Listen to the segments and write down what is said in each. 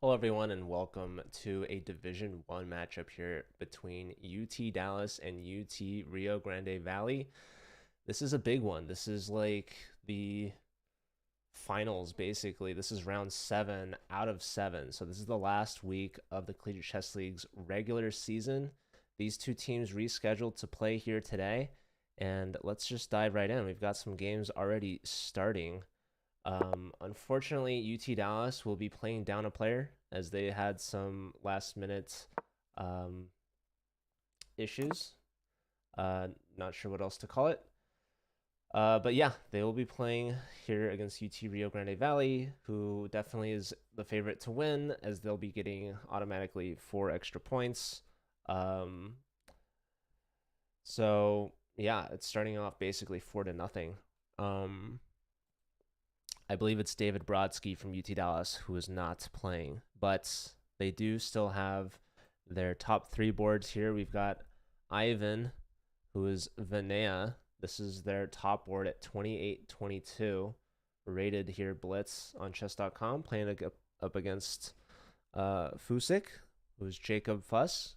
Hello everyone and welcome to a Division 1 matchup here between UT Dallas and UT Rio Grande Valley. This is a big one. This is like the finals basically. This is round 7 out of 7. So this is the last week of the Collegiate Chess League's regular season. These two teams rescheduled to play here today, and let's just dive right in. We've got some games already starting. Unfortunately, UT Dallas will be playing down a player as they had some last minute issues. Not sure what else to call it. But yeah, they will be playing here against UT Rio Grande Valley, who definitely is the favorite to win, as they'll be getting automatically 4 extra points. So yeah, it's starting off basically 4-0. I believe it's David Brodsky from UT Dallas who is not playing, but they do still have their top 3 boards here. We've got Ivan, who is Vinea. This is their top board at 28-22, rated here Blitz on chess.com, playing up against Fusik, who's Jacob Fuss.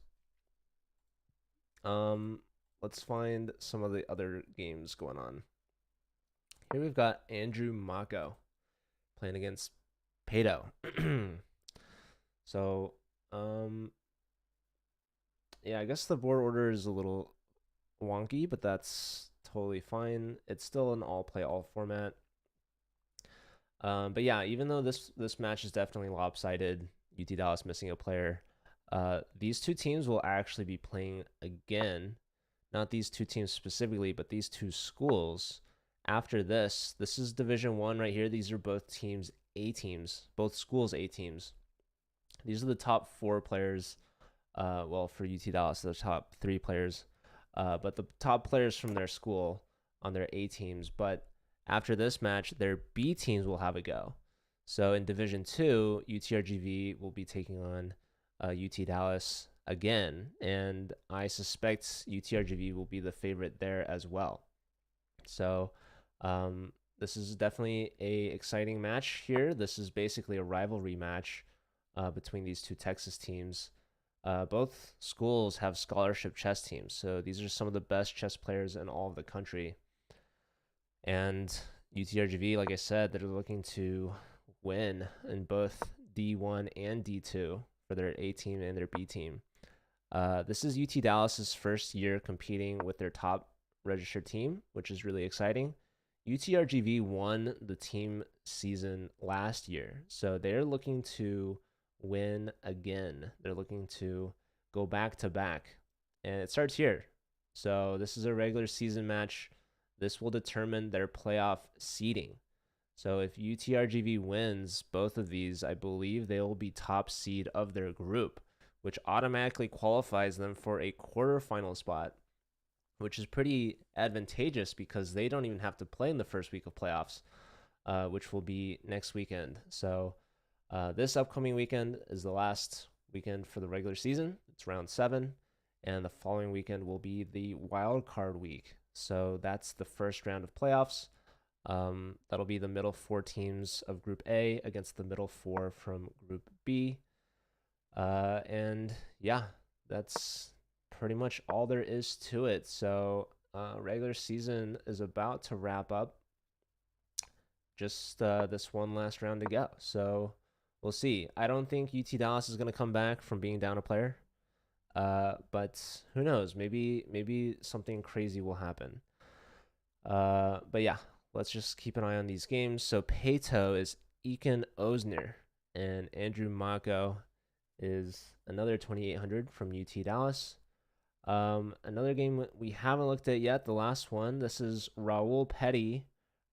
Let's find some of the other games going on. Here we've got Andrew Mako playing against Pato. So, yeah, I guess the board order is a little wonky, but that's totally fine. It's still an all-play-all format. But yeah, even though this match is definitely lopsided, UT Dallas missing a player, these two teams will actually be playing again. Not these two teams specifically, but these two schools. After this is Division 1 right here. These are both teams A teams, both schools A teams. These are the top 4 players. Well, for UT Dallas, the top 3 players, but the top players from their school on their A teams. But after this match, their B teams will have a go. So in Division 2, UTRGV will be taking on UT Dallas again, and I suspect UTRGV will be the favorite there as well. So this is definitely a exciting match here. This is basically a rivalry match between these two Texas teams. Both schools have scholarship chess teams, so these are some of the best chess players in all of the country. And UTRGV, like I said, they're looking to win in both D1 and D2 for their A team and their B team. This is UT Dallas's first year competing with their top registered team, which is really exciting. UTRGV won the team season last year, so they're looking to win again. They're looking to go back to back, and it starts here. So this is a regular season match. This will determine their playoff seeding. So if UTRGV wins both of these, I believe they will be top seed of their group, which automatically qualifies them for a quarterfinal spot, which is pretty advantageous because they don't even have to play in the first week of playoffs, which will be next weekend. So this upcoming weekend is the last weekend for the regular season. It's round 7, and the following weekend will be the wild card week. So that's the first round of playoffs. That'll be the middle 4 teams of Group A against the middle 4 from Group B. And yeah, that's pretty much all there is to it. So regular season is about to wrap up. Just this one last round to go. So we'll see. I don't think UT Dallas is going to come back from being down a player. But who knows? Maybe something crazy will happen. But yeah, let's just keep an eye on these games. So Pato is Ekin Osner, and Andrew Mako is another 2800 from UT Dallas. Another game we haven't looked at yet, the last one. This is Raul Petty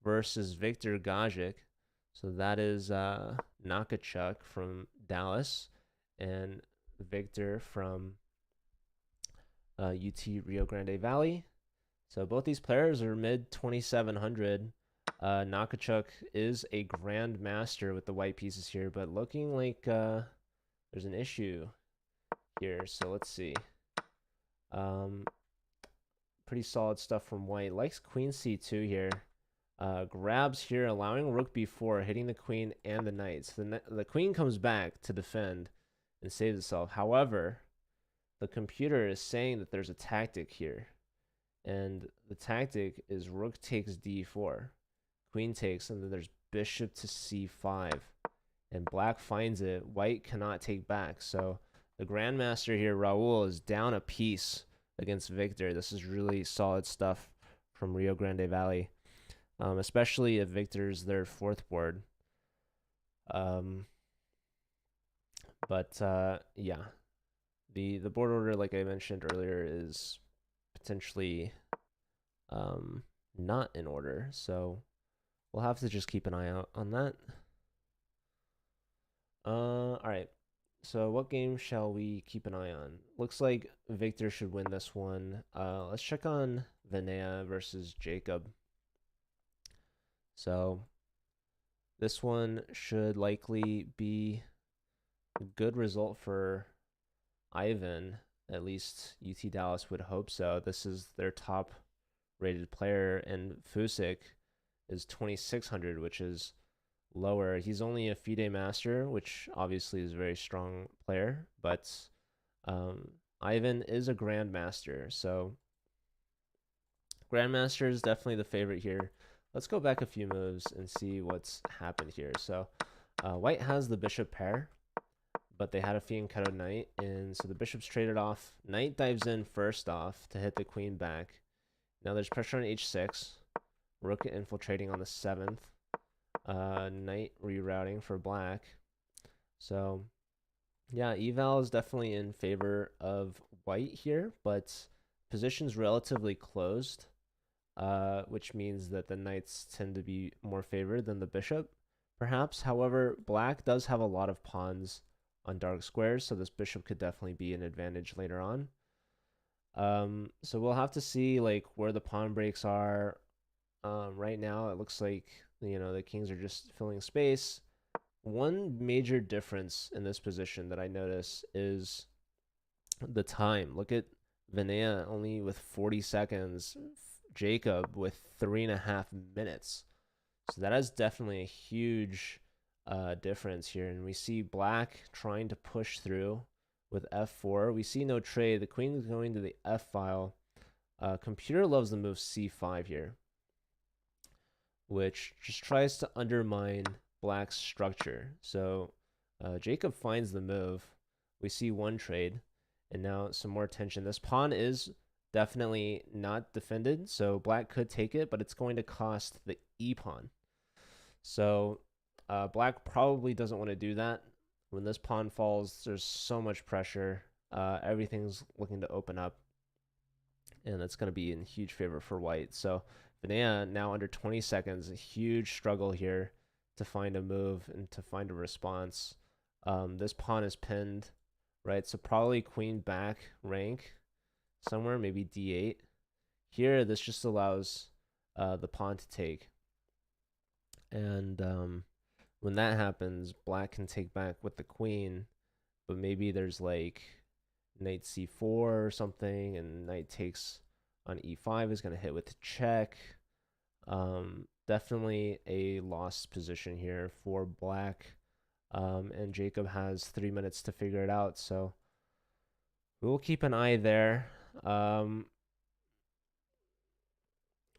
versus Victor Gajic. So that is Nakachuk from Dallas and Victor from UT Rio Grande Valley. So both these players are mid 2700. Nakachuk is a grandmaster with the white pieces here, but looking like there's an issue here. So let's see. Pretty solid stuff from white. Likes queen c2 here. Grabs here, allowing rook b4, hitting the queen and the knight. So the queen comes back to defend and saves itself. However, the computer is saying that there's a tactic here. And the tactic is rook takes d4, queen takes, and then there's bishop to c5. And black finds it. White cannot take back. So the grandmaster here, Raul, is down a piece against Victor. This is really solid stuff from Rio Grande Valley, especially if Victor's their fourth board. Yeah, the board order, like I mentioned earlier, is potentially not in order. So we'll have to just keep an eye out on that. All right. So what game shall we keep an eye on? Looks like Victor should win this one. Let's check on Vinea versus Jacob. So this one should likely be a good result for Ivan. At least UT Dallas would hope so. This is their top rated player, and Fusik is 2600, which is lower. He's only a FIDE master, which obviously is a very strong player, but Ivan is a grandmaster, so grandmaster is definitely the favorite here. Let's go back a few moves and see what's happened here. So white has the bishop pair, but they had a fianchetto knight, and so the bishop's traded off. Knight dives in first off to hit the queen back. Now there's pressure on h6, rook infiltrating on the 7th. Knight rerouting for black. So yeah, eval is definitely in favor of white here, but position's relatively closed, which means that the knights tend to be more favored than the bishop, perhaps. However, black does have a lot of pawns on dark squares, so this bishop could definitely be an advantage later on. So we'll have to see like where the pawn breaks are. Right now it looks like the kings are just filling space. One major difference in this position that I notice is the time. Look at Vinea only with 40 seconds, Jacob with 3.5 minutes. So that is definitely a huge difference here. And we see black trying to push through with f4. We see no trade. The queen is going to the f file. Computer loves the move c5 here, which just tries to undermine black's structure. So Jacob finds the move. We see one trade, and now some more tension. This pawn is definitely not defended, so black could take it, but it's going to cost the e pawn. So black probably doesn't want to do that. When this pawn falls, there's so much pressure. Everything's looking to open up, and that's going to be in huge favor for white. So Vinea now under 20 seconds, a huge struggle here to find a move and to find a response. This pawn is pinned, right? So probably queen back rank somewhere, maybe d8. Here, this just allows the pawn to take. And when that happens, black can take back with the queen, but maybe there's like knight c4 or something, and knight takes on e5 is going to hit with check. Definitely a lost position here for black, and Jacob has 3 minutes to figure it out, so we'll keep an eye there.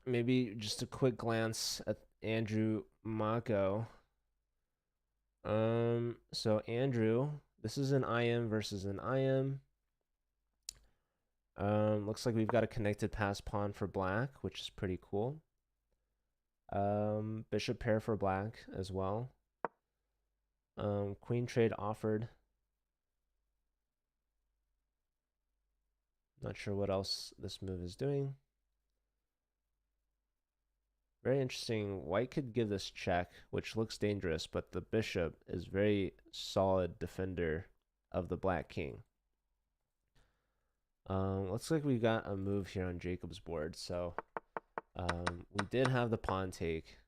Maybe just a quick glance at Andrew Mako. So Andrew, this is an IM versus an IM. Looks like we've got a connected pass pawn for black, which is pretty cool. Bishop pair for black as well. Queen trade offered. Not sure what else this move is doing. Very interesting. White could give this check, which looks dangerous, but the bishop is very solid defender of the black king. Looks like we got a move here on Jacob's board. So we did have the pawn take.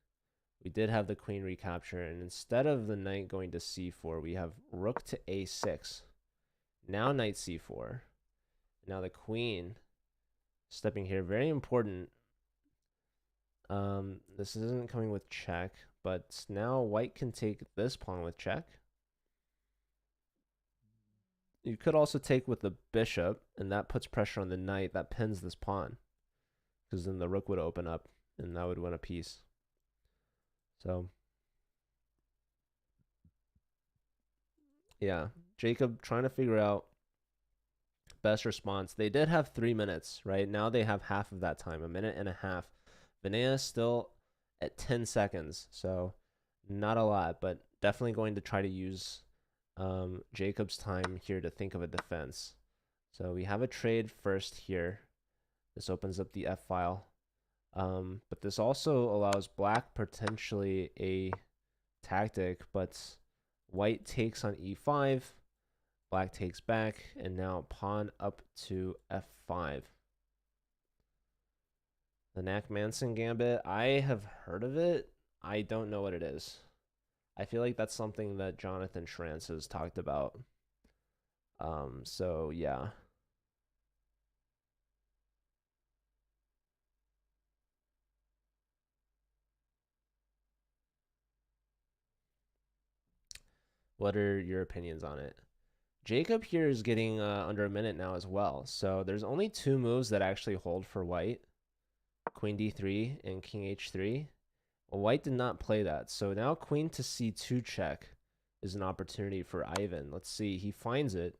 We did have the queen recapture. And instead of the knight going to c4, we have rook to a6. Now knight c4. Now the queen stepping here. Very important. This isn't coming with check, but now white can take this pawn with check. You could also take with the bishop, and that puts pressure on the knight. That pins this pawn, because then the rook would open up, and that would win a piece. So, yeah, Jacob trying to figure out best response. They did have 3 minutes, right? Now they have half of that time, a minute and a half. Vinaya still at 10 seconds, so not a lot, but definitely going to try to use Jacob's time here to think of a defense. So we have a trade first here. This opens up the F file. But this also allows black potentially a tactic, but white takes on E5, black takes back, and now pawn up to F5. The Knack-Manson Gambit, I have heard of it. I don't know what it is. I feel like that's something that Jonathan Schranz has talked about. So yeah. What are your opinions on it? Jacob here is getting under a minute now as well. So there's only 2 moves that actually hold for white. Queen d3 and king h3. Well, white did not play that. So now queen to c2 check is an opportunity for Ivan. Let's see. He finds it.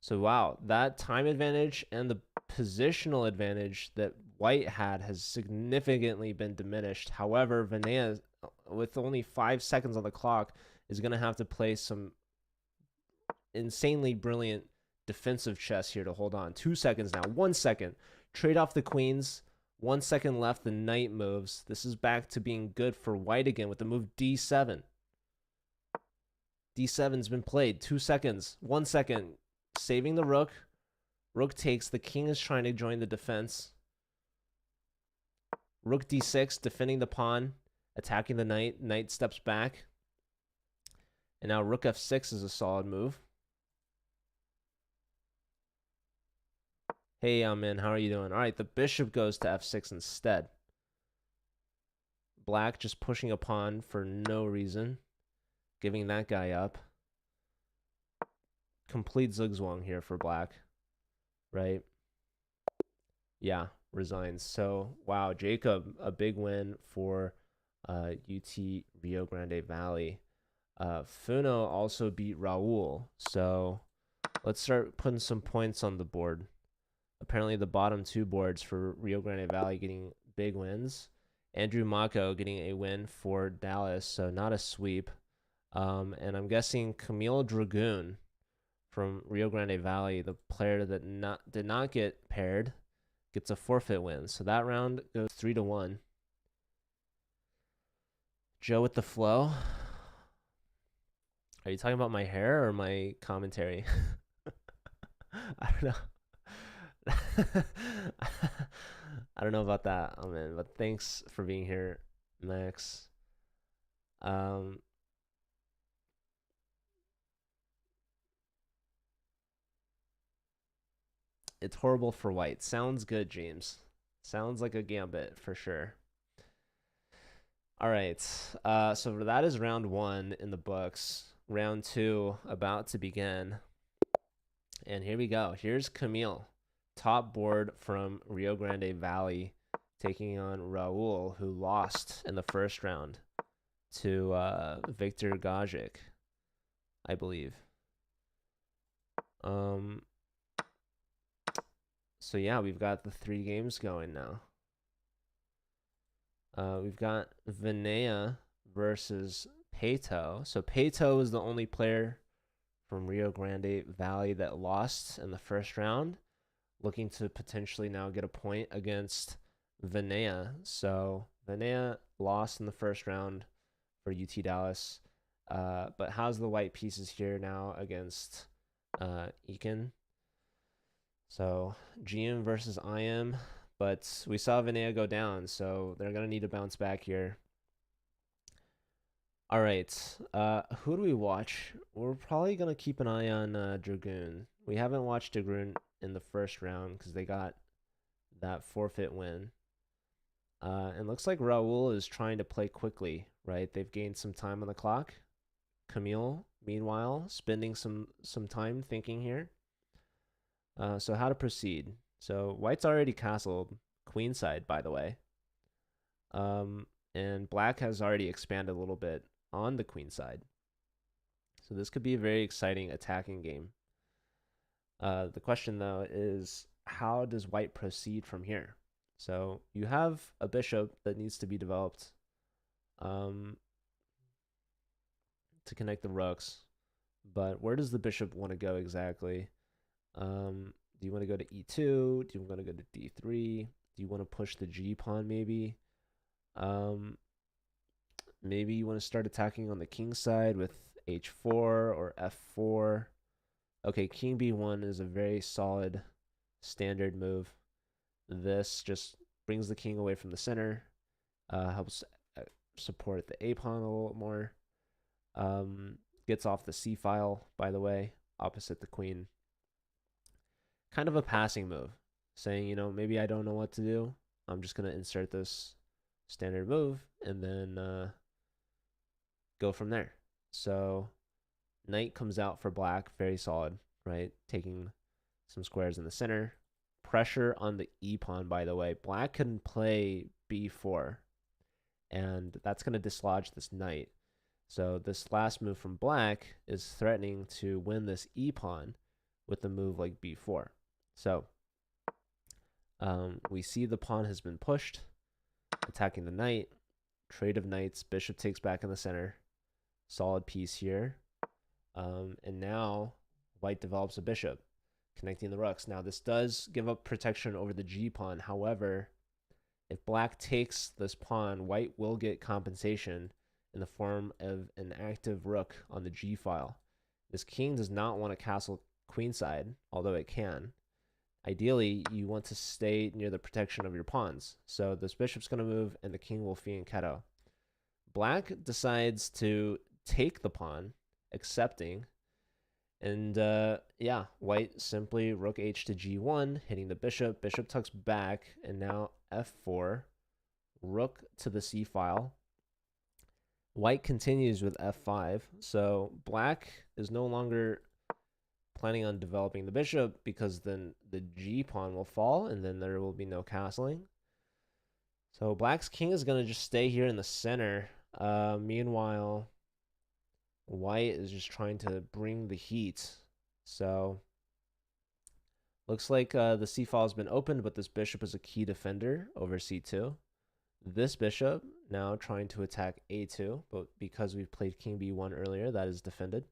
So wow, that time advantage and the positional advantage that white had has significantly been diminished. However, Vinaya, with only 5 seconds on the clock, is going to have to play some insanely brilliant defensive chess here to hold on. 2 seconds now. 1 second. Trade off the queens. 1 second left. The knight moves. This is back to being good for white again with the move d7. d7's been played. 2 seconds. 1 second. Saving the rook. Rook takes. The king is trying to join the defense. Rook d6, defending the pawn, attacking the knight. Knight steps back. And now rook f6 is a solid move. Hey, man, how are you doing? All right, the bishop goes to f6 instead. Black just pushing a pawn for no reason, giving that guy up. Complete zugzwang here for black, right? Yeah, resigns. So, wow, Jacob, a big win for UT Rio Grande Valley. Funo also beat Raul. So, let's start putting some points on the board. Apparently, the bottom 2 boards for Rio Grande Valley getting big wins. Andrew Mako getting a win for Dallas, so not a sweep. And I'm guessing Camille Dragoon from Rio Grande Valley, the player that did not get paired, gets a forfeit win. So that round goes 3-1. Joe with the flow. Are you talking about my hair or my commentary? I don't know. I don't know about that, oh man, but thanks for being here, Max. It's horrible for white. Sounds good, James. Sounds like a gambit for sure. All right. So that is round 1 in the books. Round 2 about to begin. And here we go. Here's Camille, top board from Rio Grande Valley, taking on Raul, who lost in the first round to Victor Gajic, I believe. So yeah, we've got the 3 games going now. We've got Vinaya versus Peto. So Peto is the only player from Rio Grande Valley that lost in the first round, looking to potentially now get a point against Vinaya. So Vinaya lost in the first round for UT Dallas. But how's the white pieces here now against Eakin? So GM versus IM, but we saw Vinaya go down, so they're going to need to bounce back here. All right, who do we watch? We're probably going to keep an eye on Dragoon. We haven't watched Dragoon in the first round because they got that forfeit win. And looks like Raul is trying to play quickly, right? They've gained some time on the clock. Camille, meanwhile, spending some time thinking here. So how to proceed? So white's already castled queenside, by the way. And black has already expanded a little bit on the queen side. So this could be a very exciting attacking game. The question, though, is how does white proceed from here? So you have a bishop that needs to be developed to connect the rooks. But where does the bishop want to go exactly? Do you want to go to e2? Do you want to go to d3? Do you want to push the g pawn maybe? Maybe you want to start attacking on the king side with h4 or f4. Okay, king b1 is a very solid standard move. This just brings the king away from the center, helps support the a pawn a little more. Gets off the c file, by the way, opposite the queen. Kind of a passing move, saying, you know, maybe I don't know what to do. I'm just going to insert this standard move and then go from there. So knight comes out for black, very solid, right? Taking some squares in the center. Pressure on the e pawn, by the way. Black can play b4, and that's going to dislodge this knight. So this last move from black is threatening to win this e pawn with a move like b4. So we see the pawn has been pushed, attacking the knight. Trade of knights. Bishop takes back in the center. Solid piece here. And now white develops a bishop, connecting the rooks. Now this does give up protection over the g pawn. However, if black takes this pawn, white will get compensation in the form of an active rook on the g file. This king does not want to castle queenside, although it can. Ideally, you want to stay near the protection of your pawns. So this bishop's going to move, and the king will fianchetto. Black decides to take the pawn, accepting. And yeah, white simply rook h to g1, hitting the bishop. Bishop tucks back, and now f4. Rook to the c file. White continues with f5. So black is no longer planning on developing the bishop because then the g pawn will fall, and then there will be no castling. So black's king is going to just stay here in the center. Meanwhile, white is just trying to bring the heat. So looks like the c file has been opened, but this bishop is a key defender over c2. This bishop now trying to attack a2, but because we've played king b1 earlier, that is defended.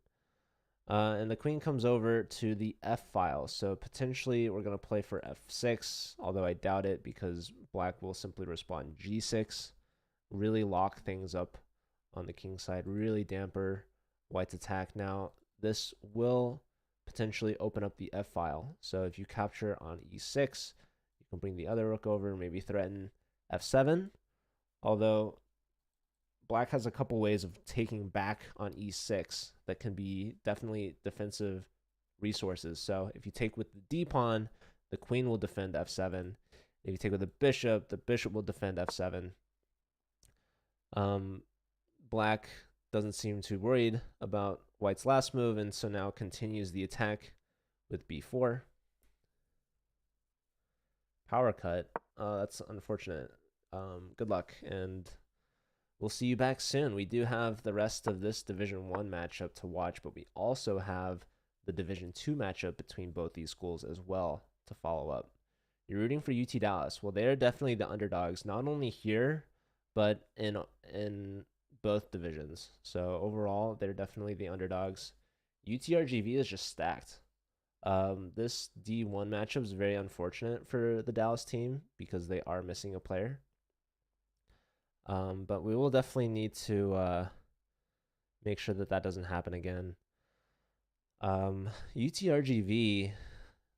And the queen comes over to the f file. So potentially we're going to play for f6, although I doubt it because black will simply respond g6. Really lock things up on the king side, really damper white's attack. Now, this will potentially open up the f file. So if you capture on e6, you can bring the other rook over, maybe threaten f7. Although black has a couple ways of taking back on e6 that can be definitely defensive resources. So if you take with the d pawn, the queen will defend f7. If you take with the bishop will defend f7. Black doesn't seem too worried about white's last move, and so now continues the attack with b4. Power cut. That's unfortunate. Good luck, and we'll see you back soon. We do have the rest of this Division 1 matchup to watch, but we also have the Division 2 matchup between both these schools as well to follow up. You're rooting for UT Dallas. Well, they're definitely the underdogs, not only here, but in both divisions. So overall, they're definitely the underdogs. UTRGV is just stacked. This D1 matchup is very unfortunate for the Dallas team because they are missing a player. But we will definitely need to make sure that that doesn't happen again. UTRGV,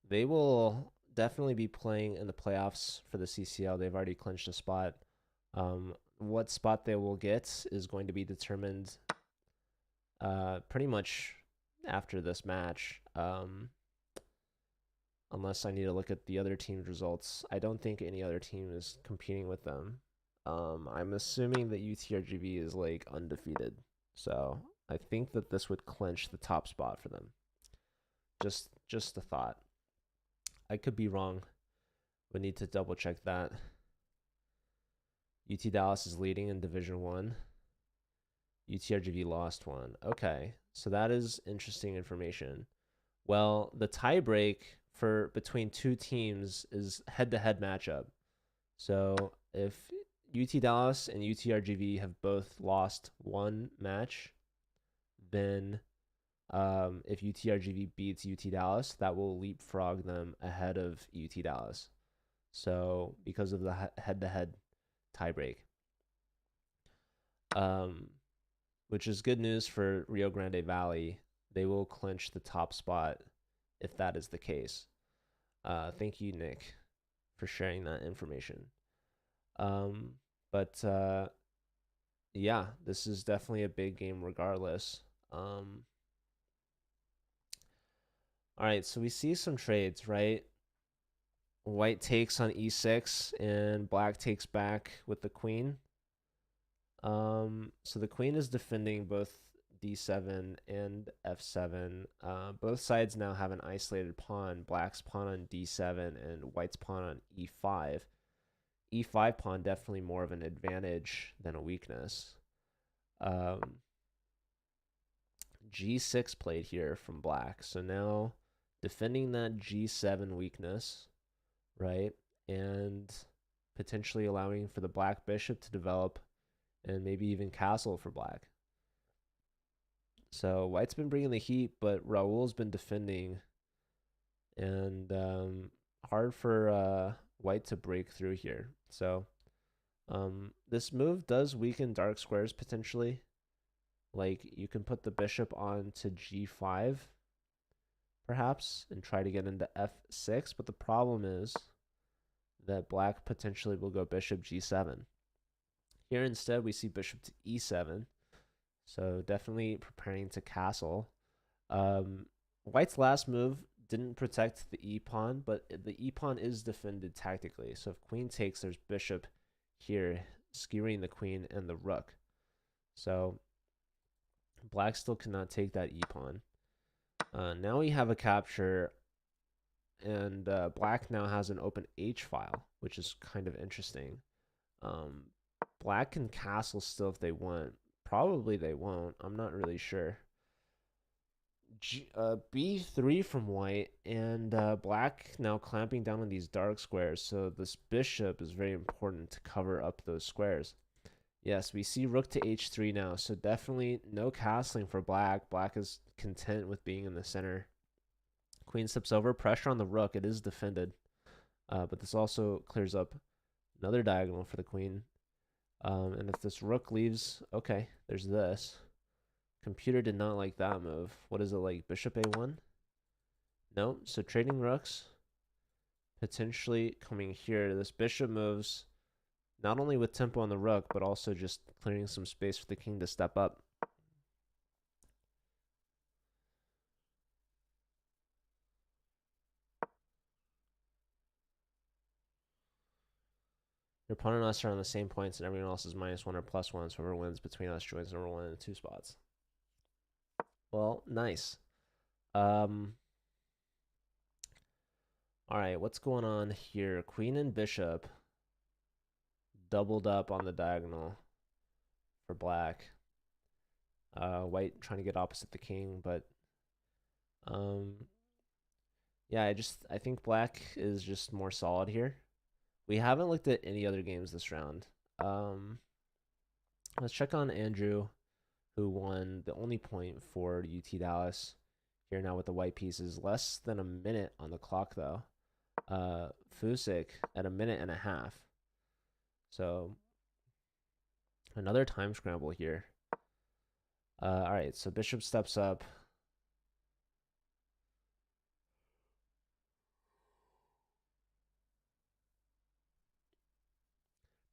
they will definitely be playing in the playoffs for the CCL. They've already clinched a spot. What spot they will get is going to be determined pretty much after this match. Unless I need to look at the other team's results. I don't think any other team is competing with them. I'm assuming that UTRGV is like undefeated. So I think that this would clinch the top spot for them. Just a thought. I could be wrong. We need to double check that. UT Dallas is leading in Division 1. UTRGV lost one. Okay, so that is interesting information. Well, the tiebreak for between two teams is head-to-head matchup. So if UT Dallas and UTRGV have both lost one match, then if UTRGV beats UT Dallas, that will leapfrog them ahead of UT Dallas. So because of the head-to-head tiebreak, which is good news for Rio Grande Valley. They will clinch the top spot if that is the case. Thank you, Nick, for sharing that information. But yeah, this is definitely a big game regardless. All right, so we see some trades, right? White takes on e6 and black takes back with the queen. So the queen is defending both d7 and f7. Both sides now have an isolated pawn. Black's pawn on d7 and white's pawn on e5. E5 pawn definitely more of an advantage than a weakness. G6 played here from black. So now defending that G7 weakness, right? And potentially allowing for the black bishop to develop and maybe even castle for black. So white's been bringing the heat, but Raul's been defending. And hard for white to break through here. So this move does weaken dark squares potentially. Like you can put the bishop on to g5 perhaps and try to get into f6, but the problem is that black potentially will go bishop g7. Here instead we see bishop to e7, so definitely preparing to castle. White's last move didn't protect the e-pawn, but the e-pawn is defended tactically. So if queen takes, there's bishop here, skewering the queen and the rook. So black still cannot take that e-pawn. Now we have a capture, and black now has an open h file, which is kind of interesting. Black can castle still if they want. Probably they won't. I'm not really sure. B3 from white, and black now clamping down on these dark squares. So this bishop is very important to cover up those squares. Yes, we see rook to h3 now, so definitely no castling for black. Black is content with being in the center. Queen steps over, pressure on the rook. It is defended, but this also clears up another diagonal for the queen. And if this rook leaves, okay, there's this. Computer did not like that move. What is it like? Bishop a1? No, so trading rooks. Potentially coming here. This bishop moves not only with tempo on the rook, but also just clearing some space for the king to step up. Your opponent and us are on the same points, and everyone else is -1 or +1, so whoever wins between us joins number 1 and 2 spots. Well, nice. All right, what's going on here? Queen and bishop doubled up on the diagonal for black. White trying to get opposite the king, but yeah, I think black is just more solid here. We haven't looked at any other games this round. Let's check on Andrew, who won the only point for UT Dallas. Here now with the white pieces. Less than a minute on the clock, though. Fusik at a minute and a half. So another time scramble here. All right, so bishop steps up.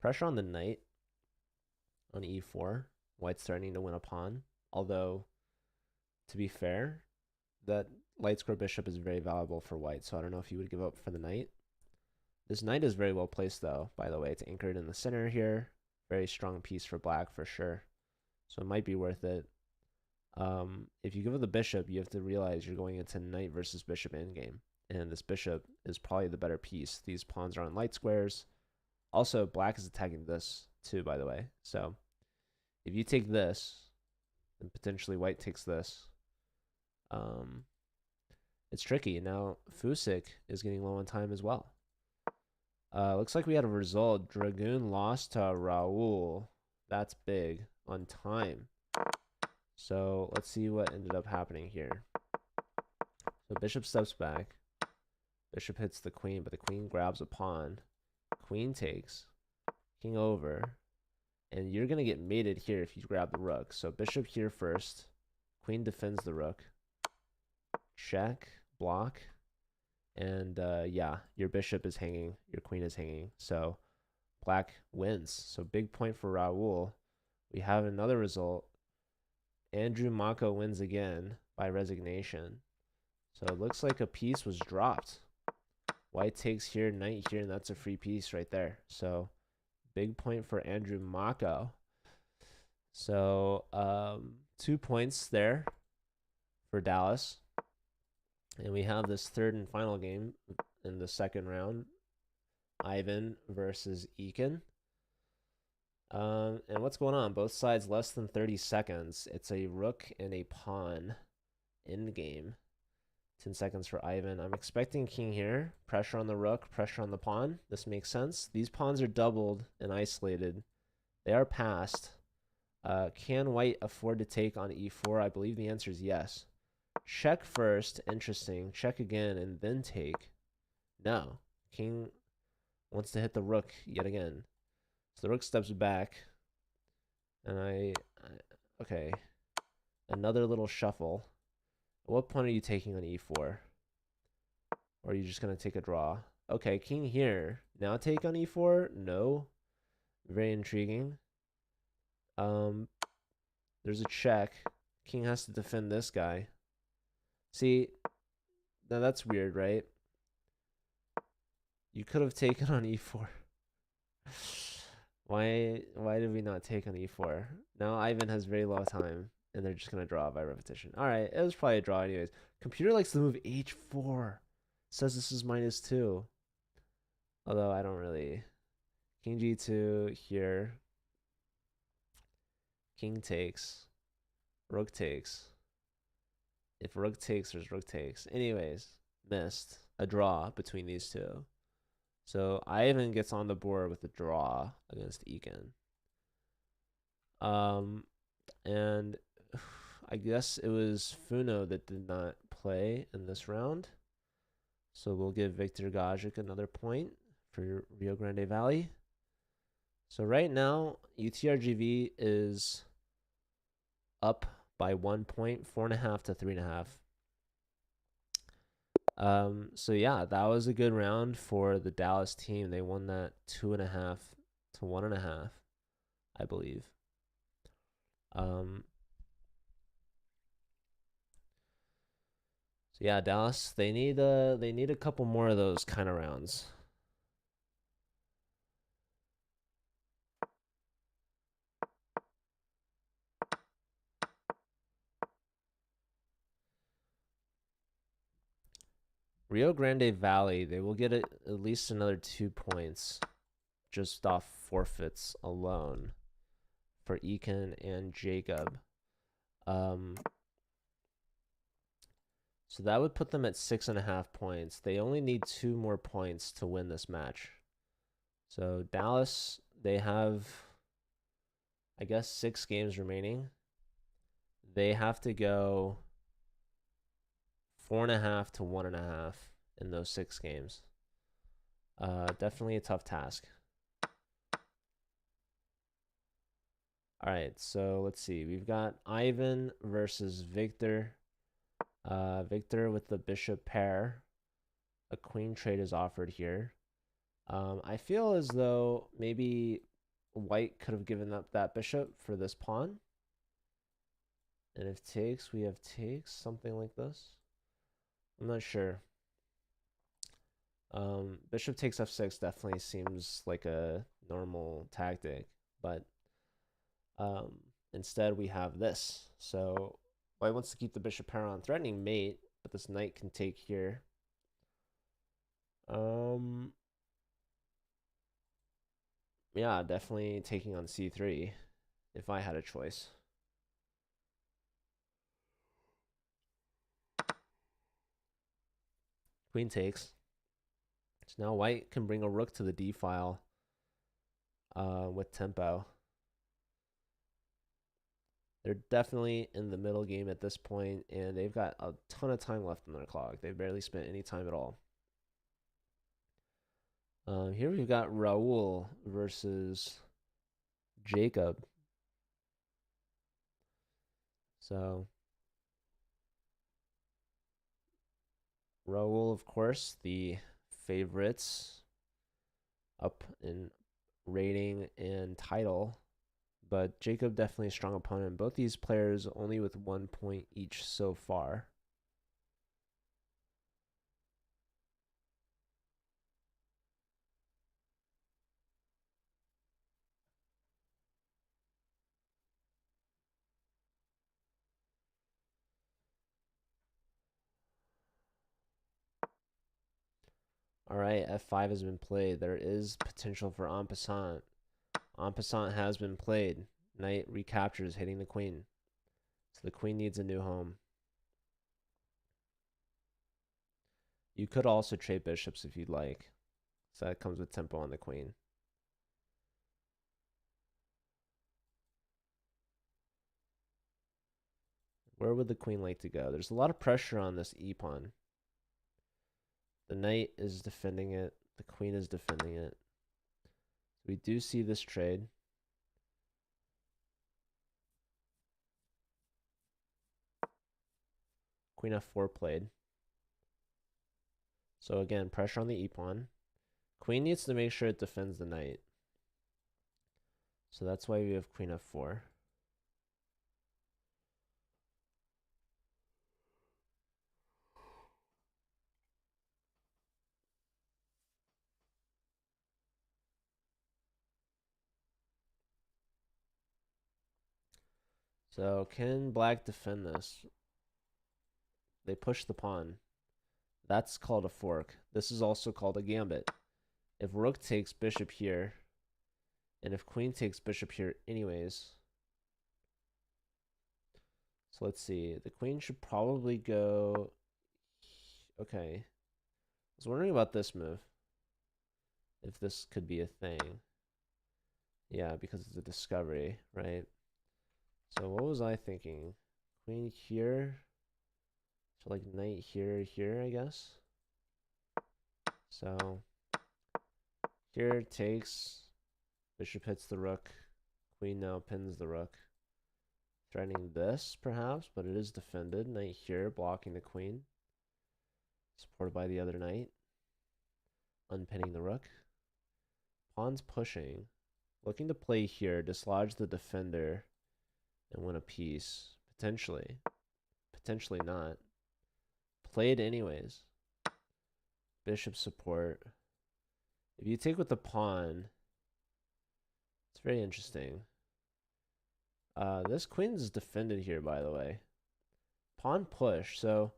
Pressure on the knight on e4. White's starting to win a pawn. Although, to be fair, that light square bishop is very valuable for white, so I don't know if you would give up for the knight. This knight is very well placed, though, by the way. It's anchored in the center here. Very strong piece for black for sure. So it might be worth it. If you give it the bishop, you have to realize you're going into knight versus bishop endgame. And this bishop is probably the better piece. These pawns are on light squares. Also, black is attacking this too, by the way. So if you take this, then potentially white takes this. It's tricky. Now, Fusik is getting low on time as well. Looks like we had a result. Dragoon lost to Raul. That's big on time. So let's see what ended up happening here. So bishop steps back. Bishop hits the queen, but the queen grabs a pawn. Queen takes. King over. And you're going to get mated here if you grab the rook. So bishop here first. Queen defends the rook. Check. Block. And yeah, your bishop is hanging. Your queen is hanging. So black wins. So big point for Raul. We have another result. Andrew Mako wins again by resignation. So it looks like a piece was dropped. White takes here, knight here, and that's a free piece right there. So big point for Andrew Mako. So 2 points there for Dallas. And we have this third and final game in the second round. Ivan versus Ekin. And what's going on? Both sides less than 30 seconds. It's a rook and a pawn in game. 10 seconds for Ivan. I'm expecting king here. Pressure on the rook, pressure on the pawn. This makes sense. These pawns are doubled and isolated. They are passed. Can white afford to take on e4? I believe the answer is yes. Check first. Interesting. Check again and then take. No. King wants to hit the rook yet again. So the rook steps back. And okay. Another little shuffle. What pawn are you taking on e4? Or are you just going to take a draw? Okay, king here. Now take on e4? No. Very intriguing. There's a check. King has to defend this guy. See, now that's weird, right? You could have taken on e4. Why did we not take on e4? Now Ivan has very low time, and they're just going to draw by repetition. All right, it was probably a draw anyways. Computer likes to move h4. Says this is -2. Although I don't really. King g2 here. King takes. Rook takes. If rook takes, there's rook takes. Anyways, missed. A draw between these two. So Ivan gets on the board with a draw against Ekin. And I guess it was Funo that did not play in this round. So we'll give Victor Gajic another point for Rio Grande Valley. So right now, UTRGV is up by 1 point, 4.5 to 3.5. So yeah, that was a good round for the Dallas team. They won that 2.5 to 1.5, I believe. So yeah, Dallas, they need a couple more of those kind of rounds. Rio Grande Valley, they will get at least another 2 points just off forfeits alone for Ekin and Jacob. So that would put them at 6.5 points. They only need 2 more points to win this match. So Dallas, they have, I guess, 6 games remaining. They have to go 4.5 to 1.5 in those 6 games. Definitely a tough task. All right, so let's see. We've got Ivan versus Victor. Victor with the bishop pair. A queen trade is offered here. I feel as though maybe white could have given up that bishop for this pawn. And if takes, we have takes, something like this. I'm not sure. Bishop takes f6 definitely seems like a normal tactic. but um, instead we have this. So white wants to keep the bishop pair on, threatening mate, but this knight can take here. Yeah, definitely taking on c3 if I had a choice. Queen takes. So now white can bring a rook to the d file with tempo. They're definitely in the middle game at this point, and they've got a ton of time left on their clock. They've barely spent any time at all. Here we've got Raul versus Jacob. So Raul, of course, the favorites up in rating and title, but Jacob definitely a strong opponent. Both these players only with 1 point each so far. All right, f5 has been played. There is potential for en passant. En passant has been played. Knight recaptures, hitting the queen. So the queen needs a new home. You could also trade bishops if you'd like. So that comes with tempo on the queen. Where would the queen like to go? There's a lot of pressure on this e-pawn. The knight is defending it. The queen is defending it. We do see this trade. Queen f4 played. So again, pressure on the e-pawn. Queen needs to make sure it defends the knight. So that's why we have queen f4. So can black defend this? They push the pawn. That's called a fork. This is also called a gambit. If rook takes bishop here, and if queen takes bishop here anyways. So let's see. The queen should probably go... Okay. I was wondering about this move. If this could be a thing. Yeah, because it's a discovery, right? So what was I thinking? Queen here. So like knight here, here, I guess. So here takes. Bishop hits the rook. Queen now pins the rook. Threatening this, perhaps, but it is defended. Knight here, blocking the queen. Supported by the other knight. Unpinning the rook. Pawn's pushing. Looking to play here, dislodge the defender, and win a piece. Potentially. Potentially not. Played anyways. Bishop support. If you take with the pawn, it's very interesting. This queen's defended here, by the way. Pawn push. So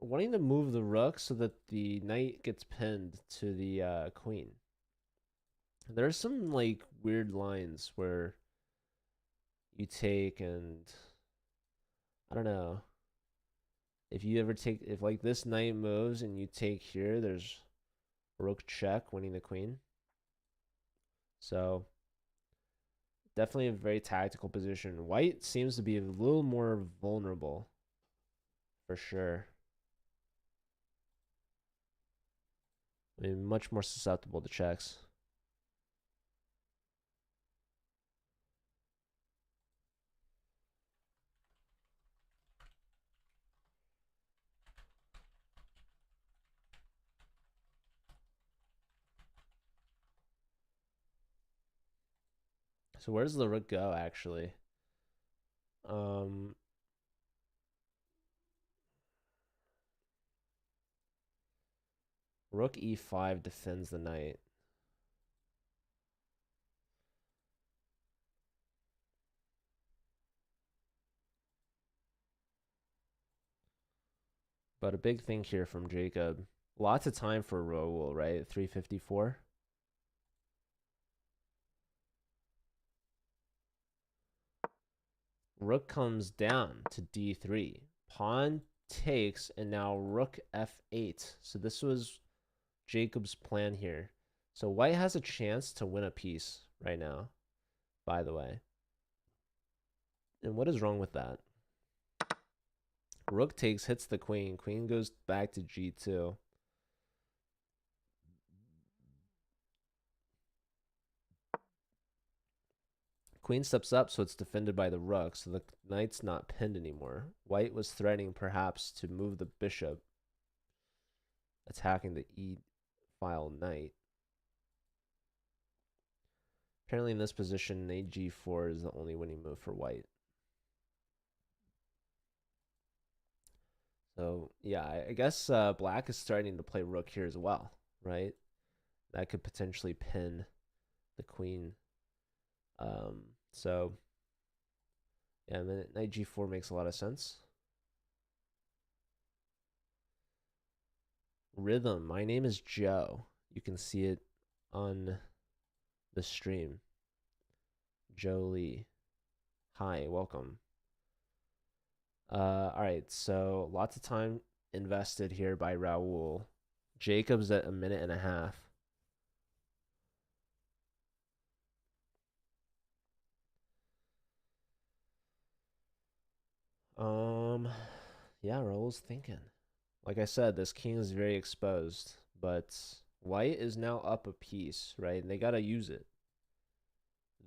wanting to move the rook so that the knight gets pinned to the queen. There's some like weird lines where you take and I don't know. If you ever take, if like this knight moves and you take here, there's rook check, winning the queen. So definitely a very tactical position. White seems to be a little more vulnerable, for sure. I mean, much more susceptible to checks. So where does the rook go, actually? Rook e5 defends the knight. But a big thing here from Jacob. Lots of time for Raul, right? 354. Rook comes down to d3. Pawn takes, and now rook f8. So this was Jacob's plan here. So white has a chance to win a piece right now, by the way. And what is wrong with that? Rook takes, hits the queen. Queen goes back to g2. Queen steps up, so it's defended by the rook, so the knight's not pinned anymore. White was threatening perhaps to move the bishop, attacking the e-file knight. Apparently in this position, knight g4 is the only winning move for white. So yeah, I guess black is starting to play rook here as well, right? That could potentially pin the queen. So yeah, knight g4 makes a lot of sense. Rhythm. My name is Joe. You can see it on the stream. Jolie. Hi, welcome. All right, so lots of time invested here by Raul. Jacob's at a minute and a half. Yeah, Raul's thinking. Like I said, this king is very exposed, but white is now up a piece, right? And they gotta use it.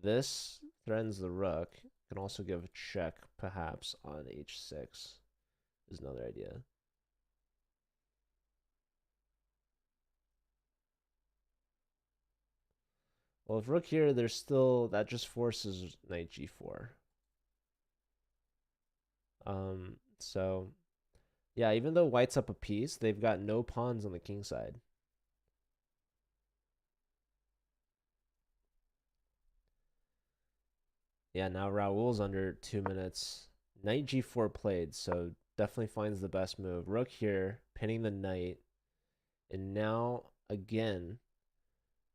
This threatens the rook. Can also give a check, perhaps, on h6 is another idea. Well, if rook here, there's still, that just forces knight g4. So yeah, even though white's up a piece, they've got no pawns on the king side. Yeah, now Raul's under 2 minutes. Knight g4 played, so definitely finds the best move. Rook here, pinning the knight. And now, again,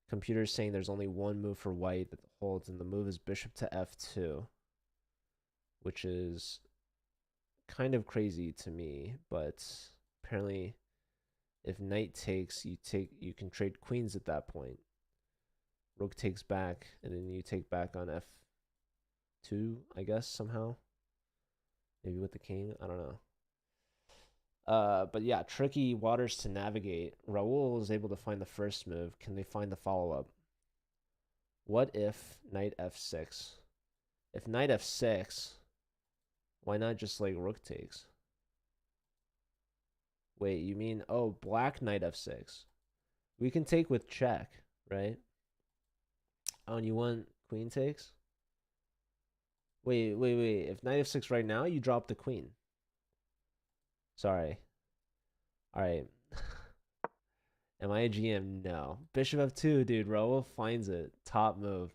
computer's saying there's only one move for white that holds, and the move is bishop to f2, which is kind of crazy to me, but apparently if knight takes, you can trade queens at that point. Rook takes back, and then you take back on f2, I guess, somehow. Maybe with the king, I don't know. But yeah, tricky waters to navigate. Raul is able to find the first move. Can they find the follow-up? What if knight f6? If knight f6, why not just like rook takes? Wait, you mean, oh, black knight f6. We can take with check, right? Oh, and you want queen takes? Wait. If knight f6 right now, you drop the queen. Sorry. All right. Am I a GM? No. Bishop f2, dude. Raul finds it. Top move.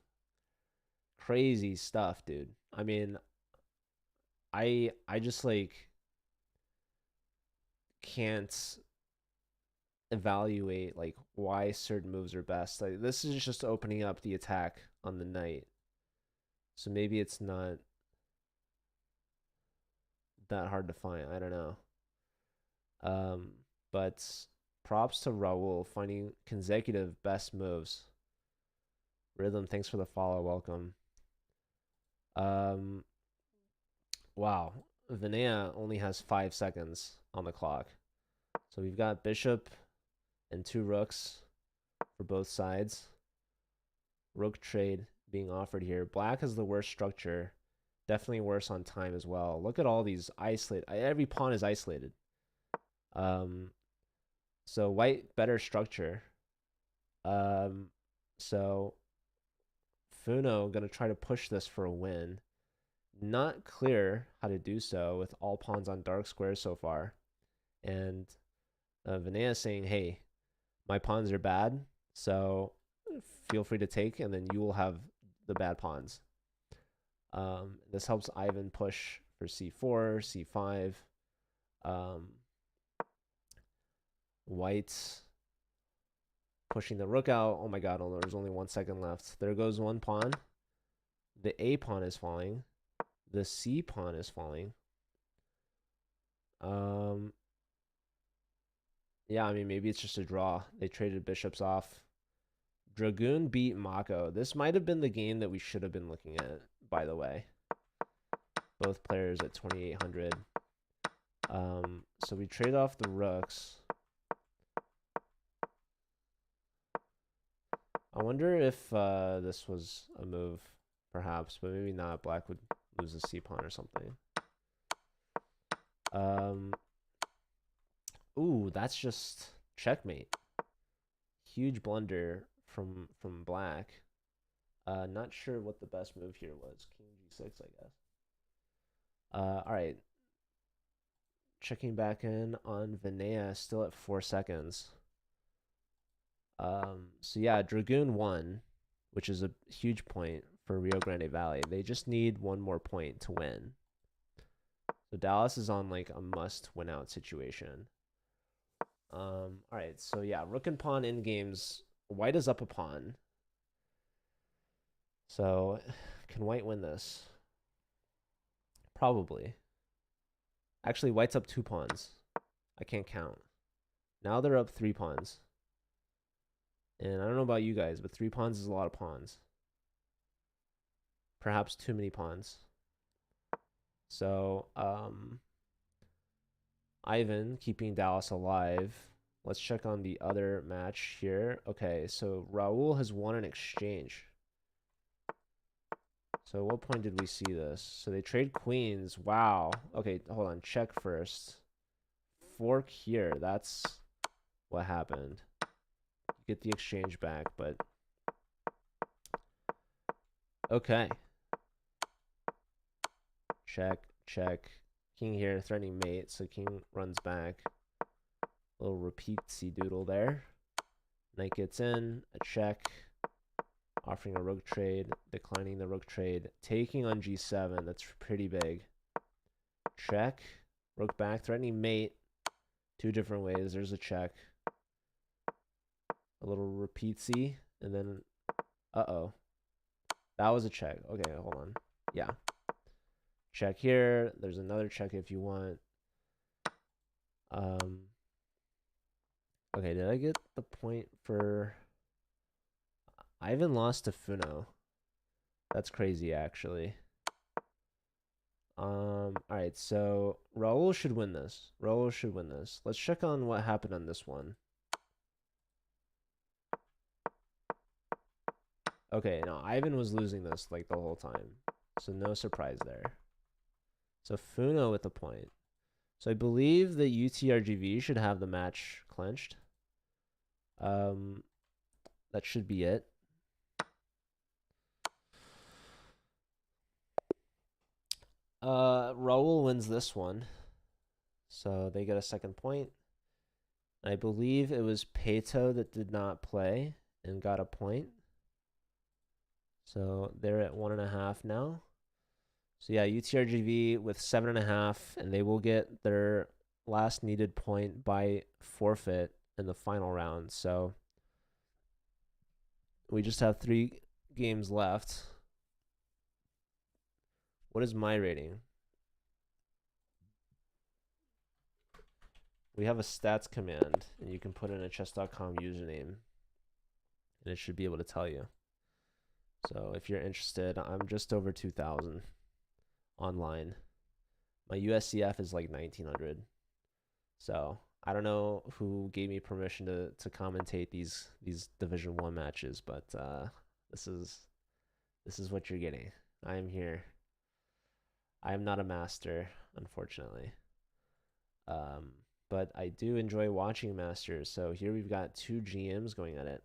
Crazy stuff, dude. I mean, I just like can't evaluate like why certain moves are best. Like this is just opening up the attack on the knight. So maybe it's not that hard to find. I don't know. But props to Raul finding consecutive best moves. Rhythm, thanks for the follow. Welcome. Wow. Vinaya only has 5 seconds on the clock. So we've got bishop and 2 rooks for both sides. Rook trade being offered here. Black has the worst structure. Definitely worse on time as well. Look at all these isolated. Every pawn is isolated. So white better structure. So Funo gonna try to push this for a win. Not clear how to do so with all pawns on dark squares so far. And Vinaya saying, hey, my pawns are bad, so feel free to take, and then you will have the bad pawns. This helps Ivan push for c4, c5. White pushing the rook out. Oh my god, oh, there's only 1 second left. There goes one pawn. The A pawn is falling. The C pawn is falling. Yeah, I mean, maybe it's just a draw. They traded bishops off. Dragoon beat Mako. This might have been the game that we should have been looking at, by the way. Both players at 2,800. So we trade off the rooks. I wonder if this was a move, perhaps, but maybe not. Black would lose a C pawn or something. Ooh, that's just checkmate. Huge blunder from Black. Not sure what the best move here was. King G6, I guess. All right. Checking back in on Vinaya, still at 4 seconds. So yeah, Dragoon won, which is a huge point for Rio Grande Valley. They just need one more point to win. So Dallas is on like a must win out situation. All right, so yeah, rook and pawn in games. White is up a pawn. So can White win this? Probably. Actually, White's up 2 pawns. I can't count. Now they're up 3 pawns. And I don't know about you guys, but 3 pawns is a lot of pawns. Perhaps too many pawns. So, Ivan keeping Dallas alive. Let's check on the other match here. Okay, so Raul has won an exchange. So at what point did we see this? So they trade queens. Wow. Okay, hold on. Check first. Fork here. That's what happened. Get the exchange back, but okay. Check, check. King here, threatening mate, so king runs back. Little repeatsy doodle there. Knight gets in, a check. Offering a rook trade, declining the rook trade. Taking on g7, that's pretty big. Check, rook back, threatening mate. 2 different ways, there's a check. A little repeatsy, and then, uh-oh. That was a check. Okay, hold on. Yeah. Check here. There's another check if you want. Okay, did I get the point for... Ivan lost to Funo. That's crazy, actually. Alright, so Raul should win this. Raul should win this. Let's check on what happened on this one. Okay, no, Ivan was losing this like the whole time. So no surprise there. So Funo with the point. So I believe that UTRGV should have the match clenched. That should be it. Raul wins this one. So they get a second point. I believe it was Peto that did not play and got a point. So they're at 1.5 now. So yeah, UTRGV with 7.5, and they will get their last needed point by forfeit in the final round. So we just have 3 games left. What is my rating? We have a stats command, and you can put in a chess.com username, and it should be able to tell you. So if you're interested, I'm just over 2,000 online. My USCF is like 1,900. So I don't know who gave me permission to commentate these Division 1 matches, but this is what you're getting. I am here. I am not a master, unfortunately. But I do enjoy watching masters. So here we've got 2 GMs going at it.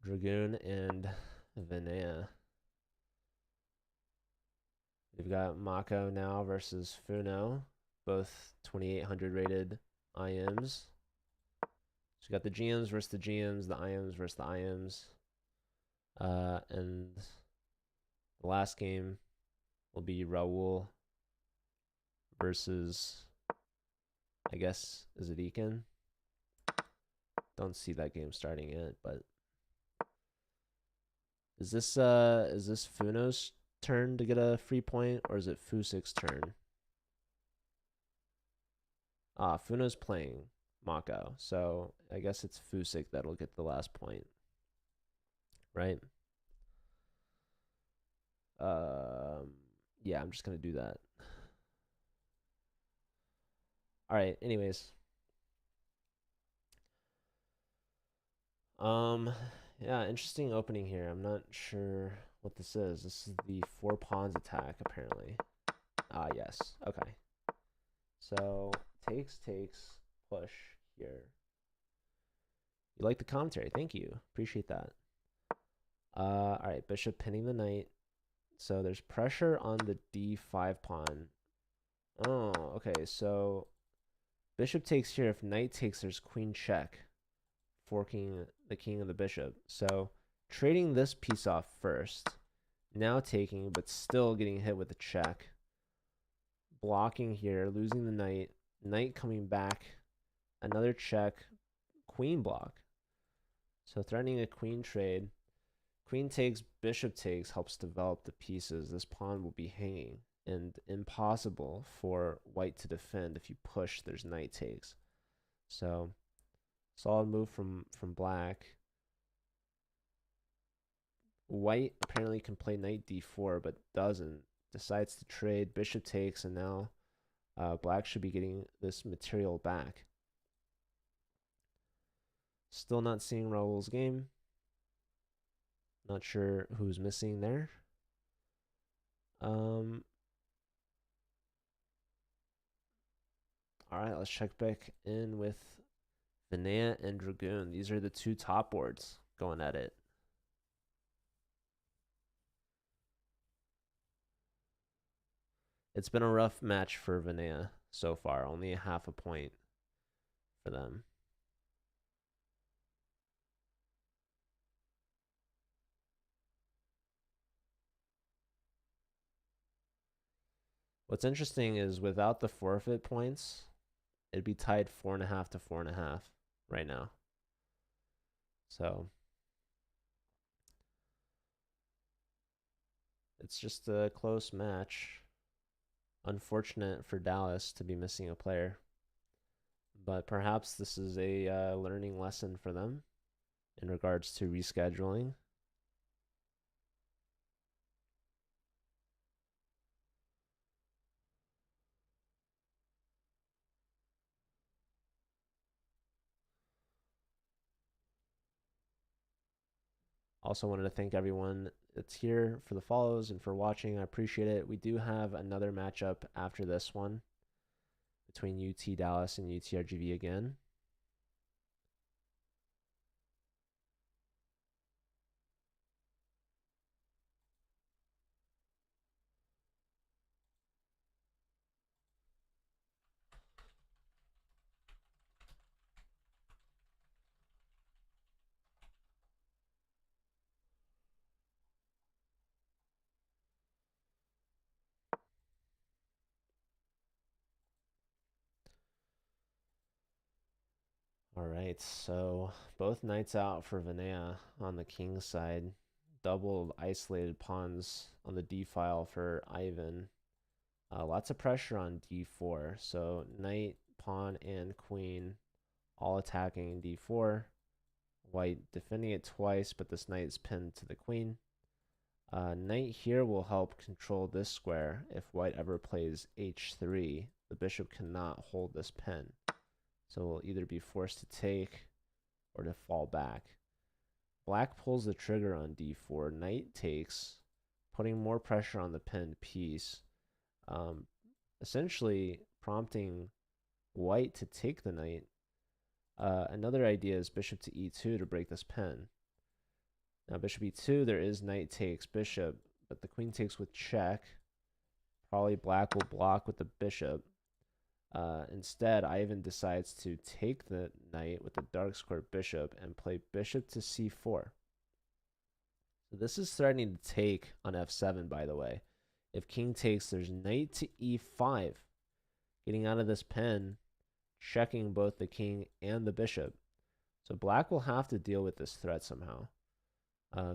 Dragoon and Vinaya. We've got Mako now versus Funo, both 2,800 rated IMs. So we got the GMs versus the GMs, the IMs versus the IMs. And the last game will be Raul versus, I guess, is it Ekin? Don't see that game starting yet, but is this Funo's turn to get a free point, or is it Fusik's turn? Ah, Funo's playing Mako, so I guess it's Fusik that'll get the last point, right? Yeah, I'm just gonna do that. All right. Anyways, yeah, interesting opening here. I'm not sure what this is. This is the 4 pawns attack, apparently. Ah, yes. Okay. So takes, push here. You like the commentary? Thank you. Appreciate that. All right, bishop pinning the knight. So there's pressure on the d5 pawn. Oh, okay. So bishop takes here. If knight takes, there's queen check, forking the king of the bishop. So trading this piece off first. Now taking, but still getting hit with a check. Blocking here, losing the knight. Knight coming back. Another check. Queen block. So threatening a queen trade. Queen takes, bishop takes helps develop the pieces. This pawn will be hanging and impossible for white to defend. If you push, there's knight takes. So solid move from black. White apparently can play knight d4, but doesn't. Decides to trade. Bishop takes, and now black should be getting this material back. Still not seeing Raul's game. Not sure who's missing there. All right, let's check back in with Vinaya and Dragoon. These are the 2 top boards going at it. It's been a rough match for Vinaya so far. Only a half a point for them. What's interesting is without the forfeit points, it'd be tied 4.5 to 4.5 right now. So it's just a close match. Unfortunate for Dallas to be missing a player, but perhaps this is a learning lesson for them in regards to rescheduling. Also wanted to thank everyone that's here for the follows and for watching. I appreciate it. We do have another matchup after this one between UT Dallas and UTRGV again. All right, so both knights out for Vinaya on the king's side. Double isolated pawns on the d file for Ivan. Lots of pressure on d4. So knight, pawn, and queen all attacking d4. White defending it twice, but this knight is pinned to the queen. Knight here will help control this square. If white ever plays h3, the bishop cannot hold this pin. So we'll either be forced to take or to fall back. Black pulls the trigger on d4. Knight takes, putting more pressure on the pinned piece, essentially prompting white to take the knight. Another idea is bishop to e2 to break this pin. Now bishop e2, there is knight takes bishop, but the queen takes with check. Probably black will block with the bishop. Instead, Ivan decides to take the knight with the dark square bishop and play bishop to c4. So this is threatening to take on f7, by the way. If king takes, there's knight to e5. Getting out of this pen, checking both the king and the bishop. So black will have to deal with this threat somehow.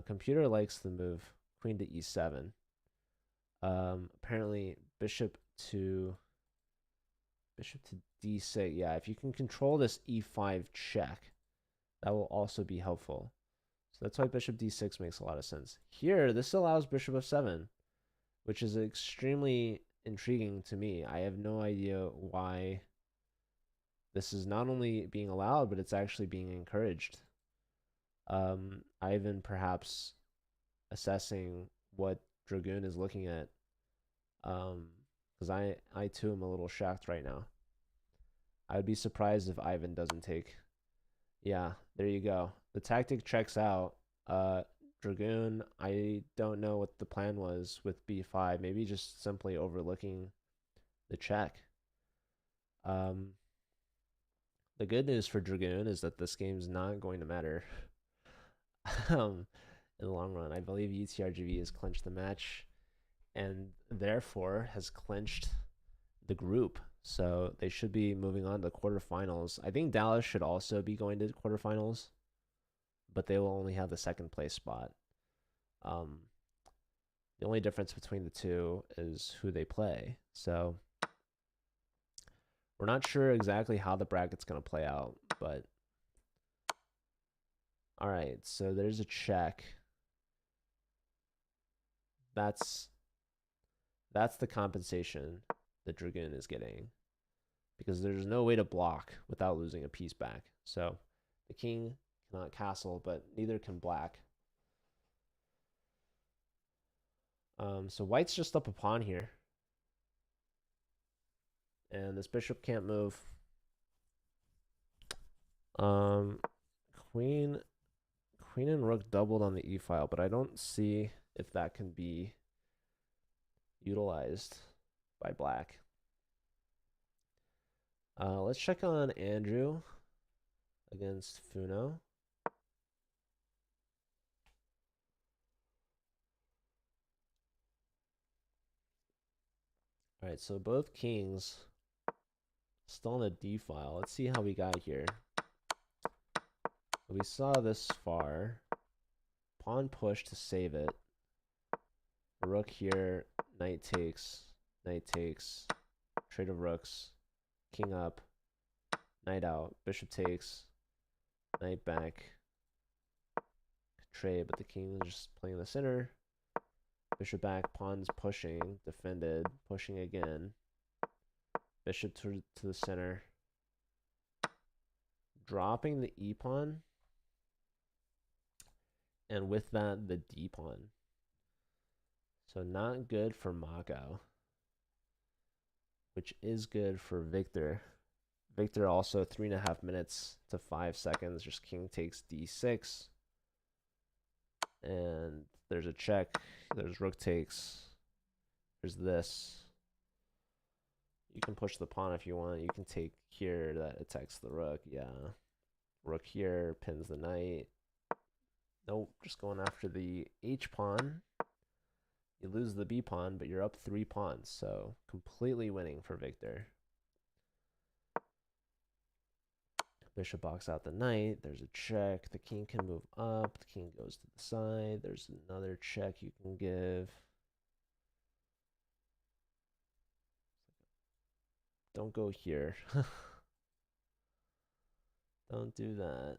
Computer likes the move queen to e7. Apparently bishop to d6. Yeah, if you can control this e5 check, that will also be helpful. So that's why bishop d6 makes a lot of sense. Here, this allows bishop f7, which is extremely intriguing to me. I have no idea why this is not only being allowed, but it's actually being encouraged. Ivan perhaps assessing what Dragoon is looking at, because I too am a little shocked right now. I would be surprised if Ivan doesn't take. Yeah, there you go. The tactic checks out. Dragoon, I don't know what the plan was with b5. Maybe just simply overlooking the check. The good news for Dragoon is that this game's not going to matter in the long run. I believe UTRGV has clinched the match and therefore has clinched the group. So they should be moving on to quarterfinals. I think Dallas should also be going to quarterfinals, but they will only have the second place spot. The only difference between the two is who they play. So we're not sure exactly how the bracket's going to play out, but all right, so there's a check. That's the compensation that Dragoon is getting, because there's no way to block without losing a piece back. So the king cannot castle, but neither can black. So white's just up a pawn here, and this bishop can't move. Queen and rook doubled on the e file, but I don't see if that can be utilized by black. Let's check on Andrew against Funo. All right, so both kings still on the d file. Let's see how we got here. We saw this far. Pawn push to save it. Rook here, knight takes, trade of rooks, king up, knight out, bishop takes, knight back, trade, but the king is just playing the center. Bishop back, pawns pushing, defended, pushing again. Bishop to the center. Dropping the e pawn. And with that, the d pawn. So not good for Mako, which is good for Victor. Victor also 3.5 minutes to 5 seconds. Just king takes d6. And there's a check. There's rook takes. There's this. You can push the pawn if you want. You can take here, that attacks the rook. Yeah. Rook here pins the knight. Nope, just going after the h pawn. You lose the b pawn, but you're up 3 pawns. So completely winning for Victor. Bishop blocks out the knight. There's a check. The king can move up. The king goes to the side. There's another check you can give. Don't go here. Don't do that.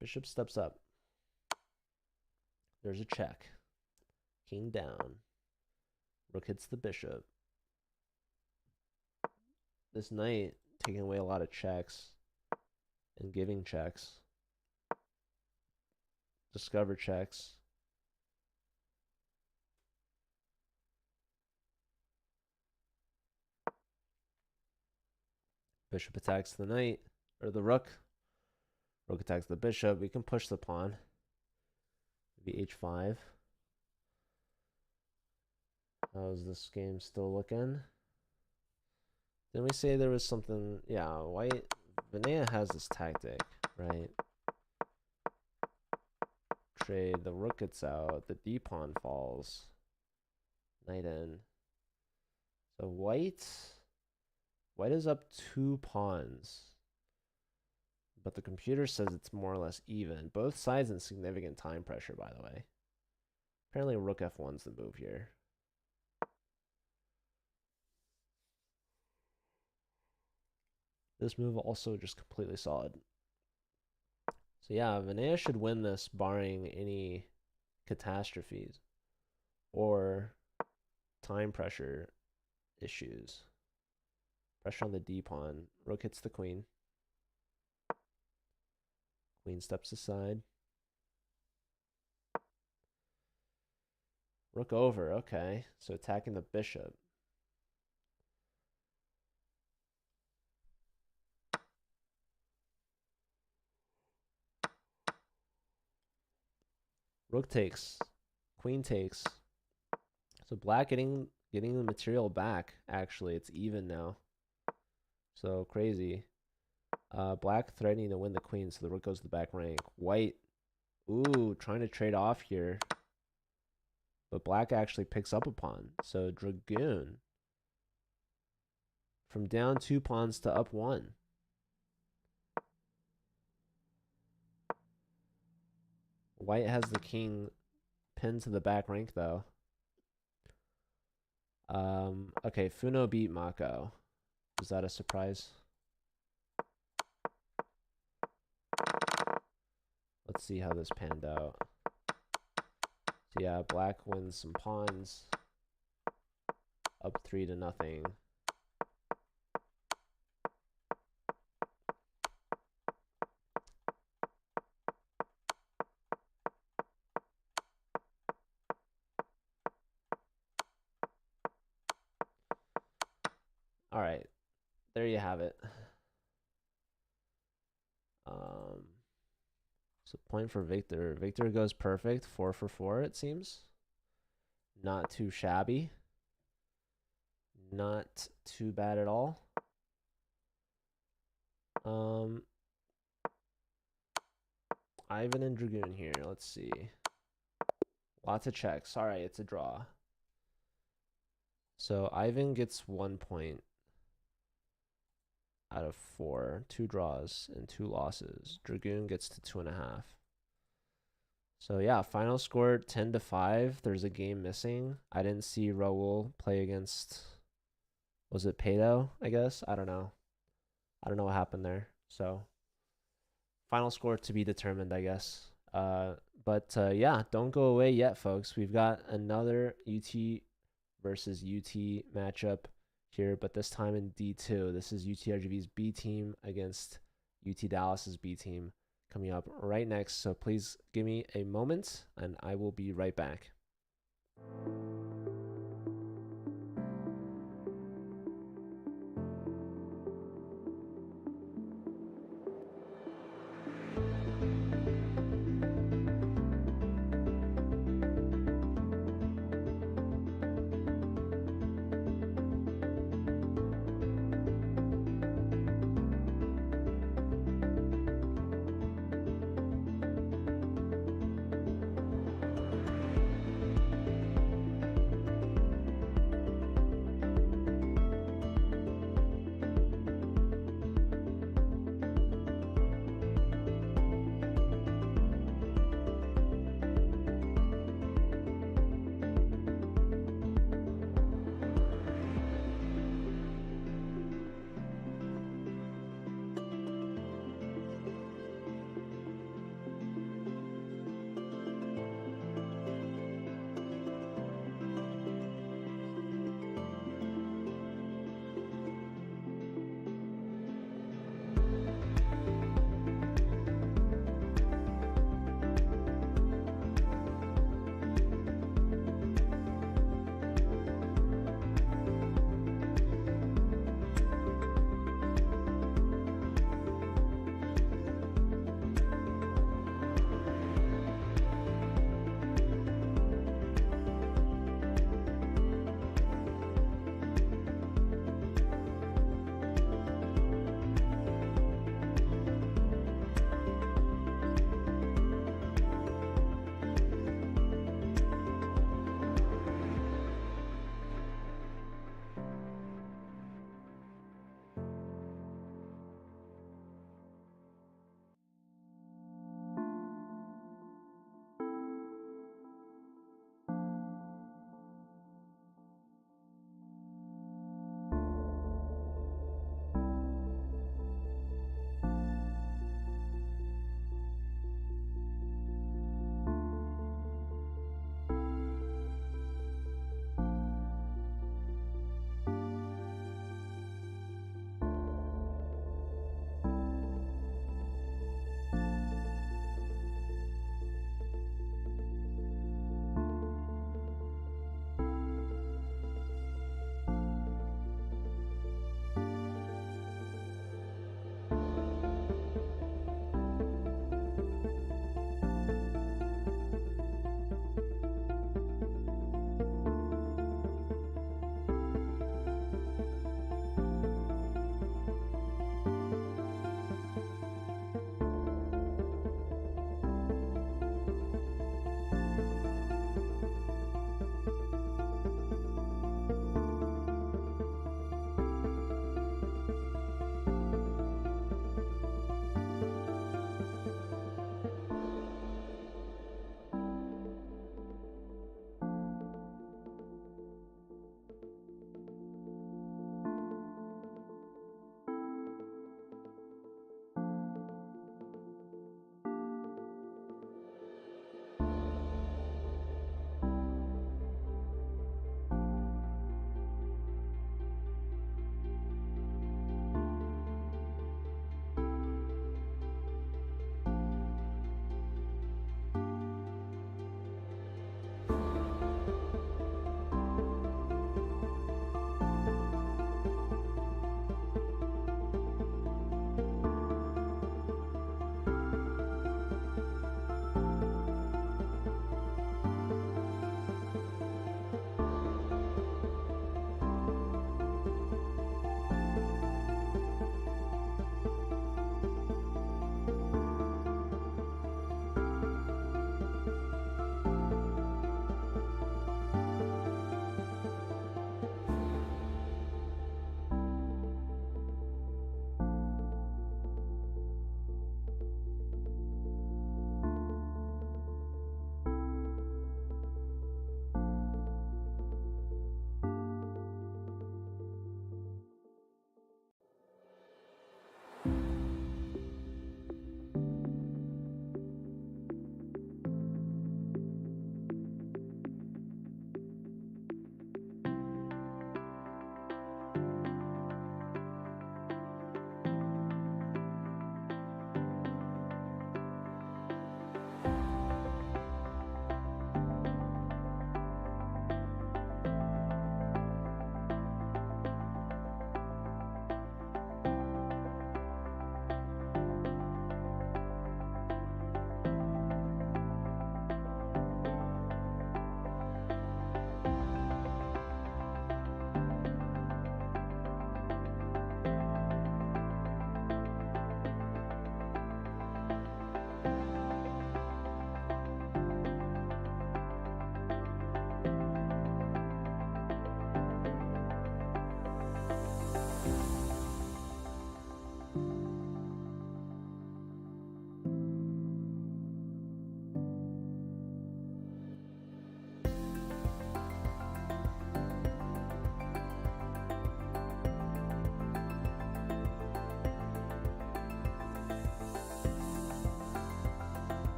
Bishop steps up. There's a check. King down. Rook hits the bishop. This knight taking away a lot of checks and giving checks. Discover checks. Bishop attacks the knight, or the rook. Rook attacks the bishop. We can push the pawn. Maybe h5. How's this game still looking? Didn't we say there was something? Yeah, white. Vinaya has this tactic, right? Trade. The rook gets out. The d pawn falls. Knight in. So white is up 2 pawns. But the computer says it's more or less even. Both sides in significant time pressure, by the way. Apparently rook f1's the move here. This move also just completely solid. So yeah, Vinaya should win this barring any catastrophes or time pressure issues. Pressure on the d pawn. Rook hits the queen. Queen steps aside. Rook over, okay. So attacking the bishop. Rook takes. Queen takes. So black getting the material back, actually. It's even now. So crazy. Black threatening to win the queen, so the rook goes to the back rank. White, ooh, trying to trade off here. But black actually picks up a pawn. So dragoon. From down 2 pawns to up 1. White has the king pinned to the back rank, though. Okay, Funo beat Mako. Is that a surprise? Let's see how this panned out. So yeah, black wins some pawns. Up 3-0. All right, there you have it. So point for Victor. Victor goes perfect, 4 for 4, it seems. Not too shabby. Not too bad at all. Ivan and Dragoon here. Let's see. Lots of checks. All right, it's a draw. So Ivan gets 1 point out of 4. 2 draws and 2 losses. Dragoon gets to 2.5. So yeah, final score 10-5. There's a game missing. I didn't see Raul play against, was it Pato, I guess? I don't know. I don't know what happened there. So final score to be determined, I guess. But yeah, don't go away yet, folks. We've got another UT versus UT matchup here, but this time in D2. This is UTRGV's B team against UT Dallas's B team coming up right next. So please give me a moment and I will be right back.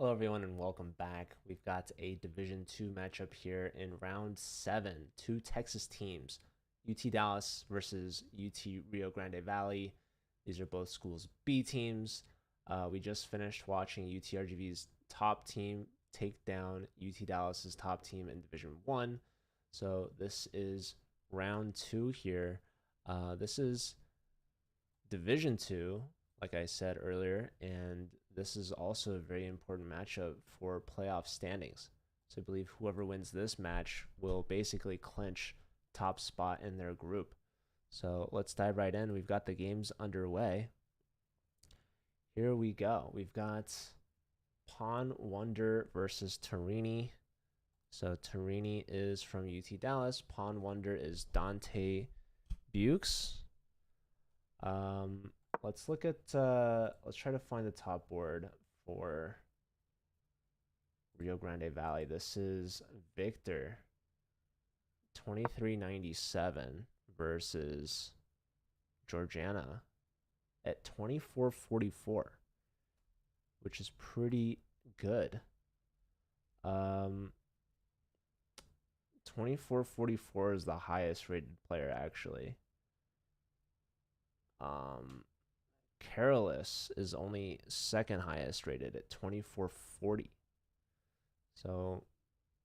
Hello everyone and welcome back. We've got a Division 2 matchup here in round 7. Two Texas teams, UT Dallas versus UT Rio Grande Valley. These are both schools' B teams. We just finished watching UTRGV's top team take down UT Dallas's top team in Division 1. So this is round 2 here. This is Division 2, like I said earlier, and this is also a very important matchup for playoff standings. So I believe whoever wins this match will basically clinch top spot in their group. So let's dive right in. We've got the games underway. Here we go. We've got Pawn Wonder versus Torini. So Torini is from UT Dallas. Pawn Wonder is Dante Bukes. Let's look at, let's try to find the top board for Rio Grande Valley. This is Victor, 2397 versus Georgiana at 2444, which is pretty good. 2444 is the highest rated player, actually. Carolus is only second highest rated at 2440. So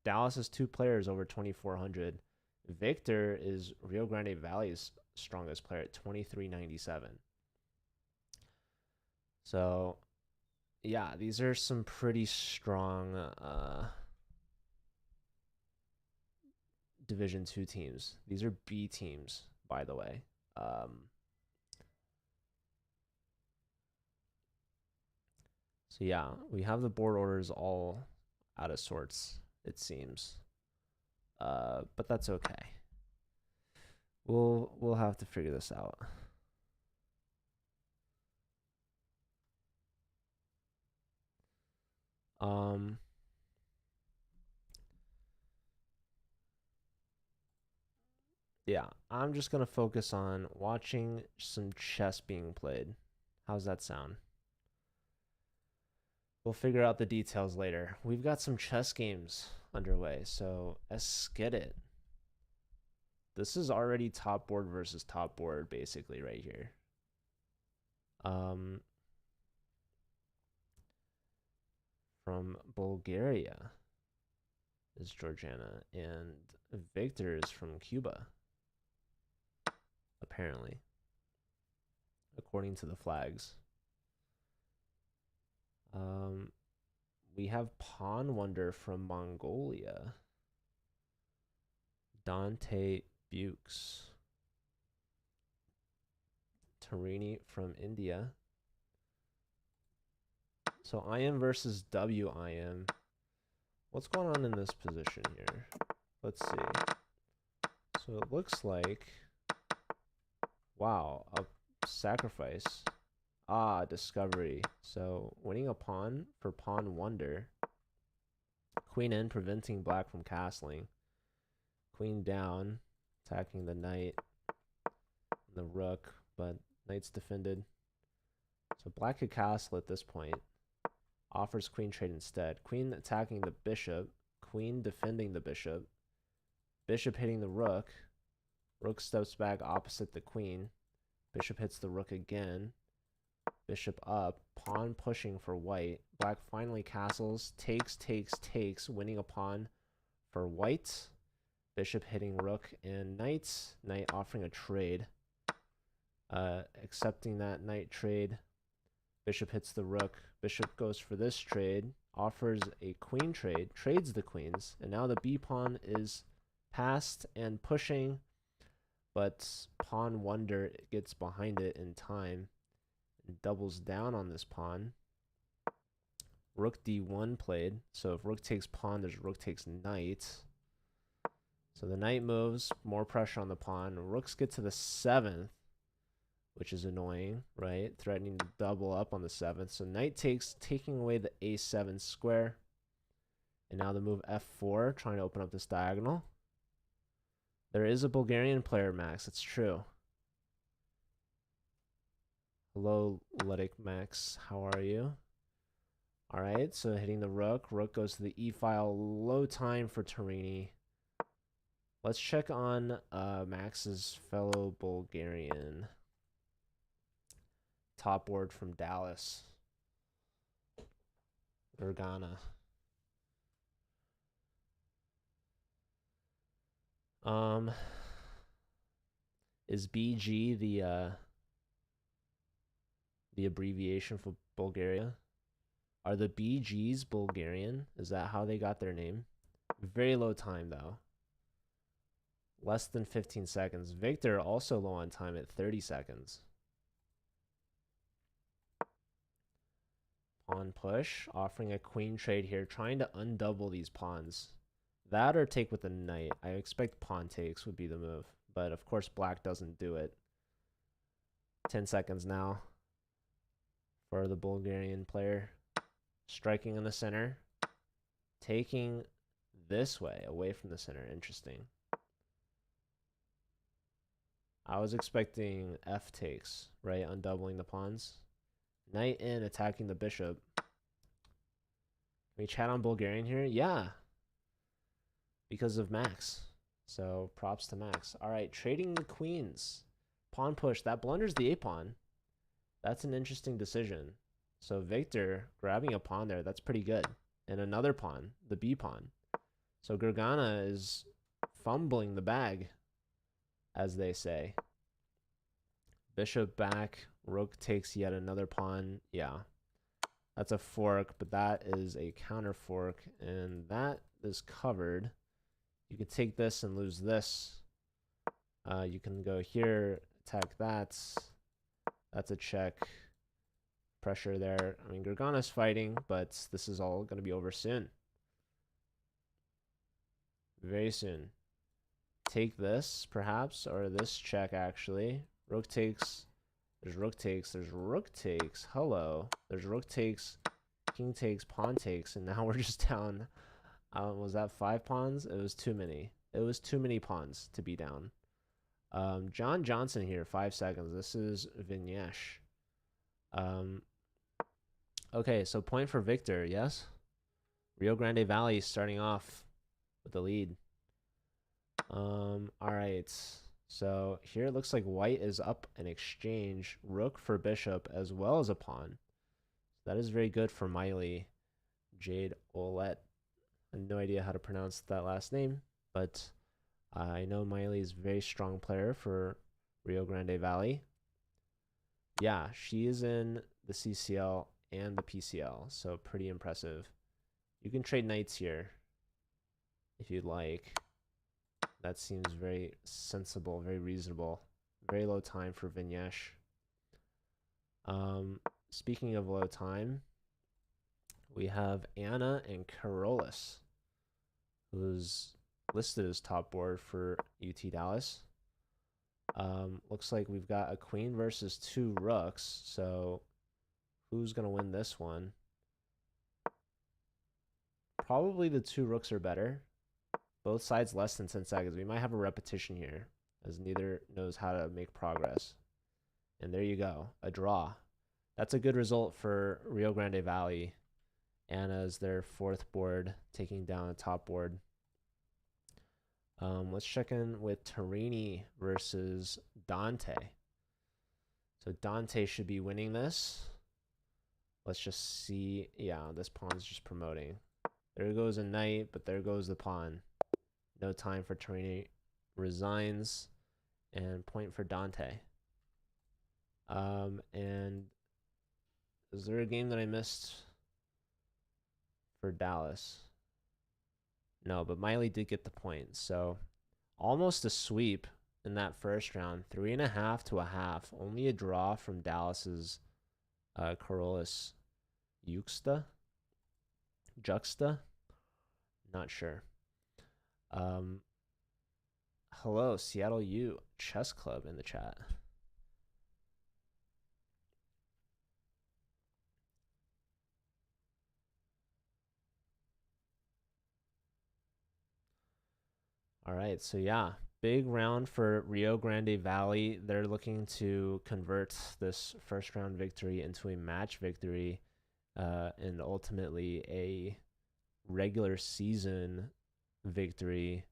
Dallas has two players over 2400. Victor is Rio Grande Valley's strongest player at 2397. So yeah, these are some pretty strong Division 2 teams. These are B teams, by the way. So yeah, we have the board orders all out of sorts, it seems. But that's okay. We'll have to figure this out. Yeah, I'm just gonna focus on watching some chess being played. How's that sound? We'll figure out the details later. We've got some chess games underway, so let's get it. This is already top board versus top board, basically, right here. From Bulgaria is Georgiana, and Victor is from Cuba, apparently, according to the flags. We have Pawn Wonder from Mongolia, Dante Bukes. Torini from India. So IM versus WIM. What's going on in this position here? Let's see. So it looks like, wow, a sacrifice. Ah, discovery. So winning a pawn for Pawn Wonder. Queen in, preventing black from castling. Queen down, attacking the knight and the rook, but knight's defended. So black could castle at this point. Offers queen trade instead. Queen attacking the bishop. Queen defending the bishop. Bishop hitting the rook. Rook steps back opposite the queen. Bishop hits the rook again. Bishop up. Pawn pushing for white. Black finally castles. Takes, takes, takes. Winning a pawn for white. Bishop hitting rook and knight. Knight offering a trade. Accepting that knight trade. Bishop hits the rook. Bishop goes for this trade. Offers a queen trade. Trades the queens. And now the B pawn is passed and pushing. But Pawn Wonder gets behind it in time. And doubles down on this pawn. Rook D1 played. So if rook takes pawn, there's rook takes knight. So the knight moves. More pressure on the pawn. Rooks get to the 7th. Which is annoying, right? Threatening to double up on the 7th. So knight takes, taking away the a7 square. And now the move f4, trying to open up this diagonal. There is a Bulgarian player, Max. It's true. Hello, Letic Max. How are you? All right, so hitting the rook. Rook goes to the e file. Low time for Torini. Let's check on Max's fellow Bulgarian. Top board from Dallas. Urgana. Is BG the abbreviation for Bulgaria? Are the BGs Bulgarian? Is that how they got their name? Very low time though. Less than 15 seconds. Victor also low on time at 30 seconds. Pawn push, offering a queen trade here, trying to undouble these pawns. That or take with the knight. I expect pawn takes would be the move, but of course black doesn't do it. 10 seconds now for the Bulgarian player. Striking in the center. Taking this way, away from the center. Interesting. I was expecting F takes, right? Undoubling the pawns. Knight in, attacking the bishop. Can we chat on Bulgarian here? Yeah. Because of Max. So props to Max. All right, trading the queens. Pawn push. That blunders the a-pawn. That's an interesting decision. So Victor grabbing a pawn there. That's pretty good. And another pawn, the b pawn. So Gergana is fumbling the bag, as they say. Bishop back. Rook takes yet another pawn. Yeah. That's a fork, but that is a counter fork. And that is covered. You could take this and lose this. You can go here, attack that. That's a check. Pressure there. I mean, Gergana's fighting, but this is all going to be over soon. Very soon. Take this, perhaps, or this check, actually. Rook takes. There's rook takes. There's rook takes. Hello. There's rook takes. King takes. Pawn takes. And now we're just down. Was that 5 pawns? It was too many. It was too many pawns to be down. John Johnson here, 5 seconds. This is Vignesh. Okay, so point for Victor, yes? Rio Grande Valley starting off with the lead. All right. So here it looks like white is up an exchange. Rook for bishop as well as a pawn. That is very good for Miley Jade Olet. I have no idea how to pronounce that last name, but I know Miley is a very strong player for Rio Grande Valley. Yeah, she is in the CCL and the PCL, so pretty impressive. You can trade knights here if you'd like. That seems very sensible, very reasonable. Very low time for Vignesh. Speaking of low time, we have Anna and Carolus, who's listed as top board for UT Dallas. Looks like we've got a queen versus 2 rooks, so who's going to win this one? Probably the 2 rooks are better. Both sides less than 10 seconds. We might have a repetition here, as neither knows how to make progress. And there you go, a draw. That's a good result for Rio Grande Valley. Anna's their 4th board, taking down a top board. Let's check in with Torini versus Dante. So Dante should be winning this. Let's just see. Yeah, this pawn's just promoting. There goes a knight, but there goes the pawn. No time for Torini. Resigns. And point for Dante. And is there a game that I missed for Dallas? No, but Miley did get the point. So almost a sweep in that first round. 3.5 to a half. Only a draw from Dallas's Carolus Juxta. Not sure. Hello, Seattle U Chess Club in the chat. All right, so yeah, big round for Rio Grande Valley. They're looking to convert this first round victory into a match victory. and ultimately a regular season victory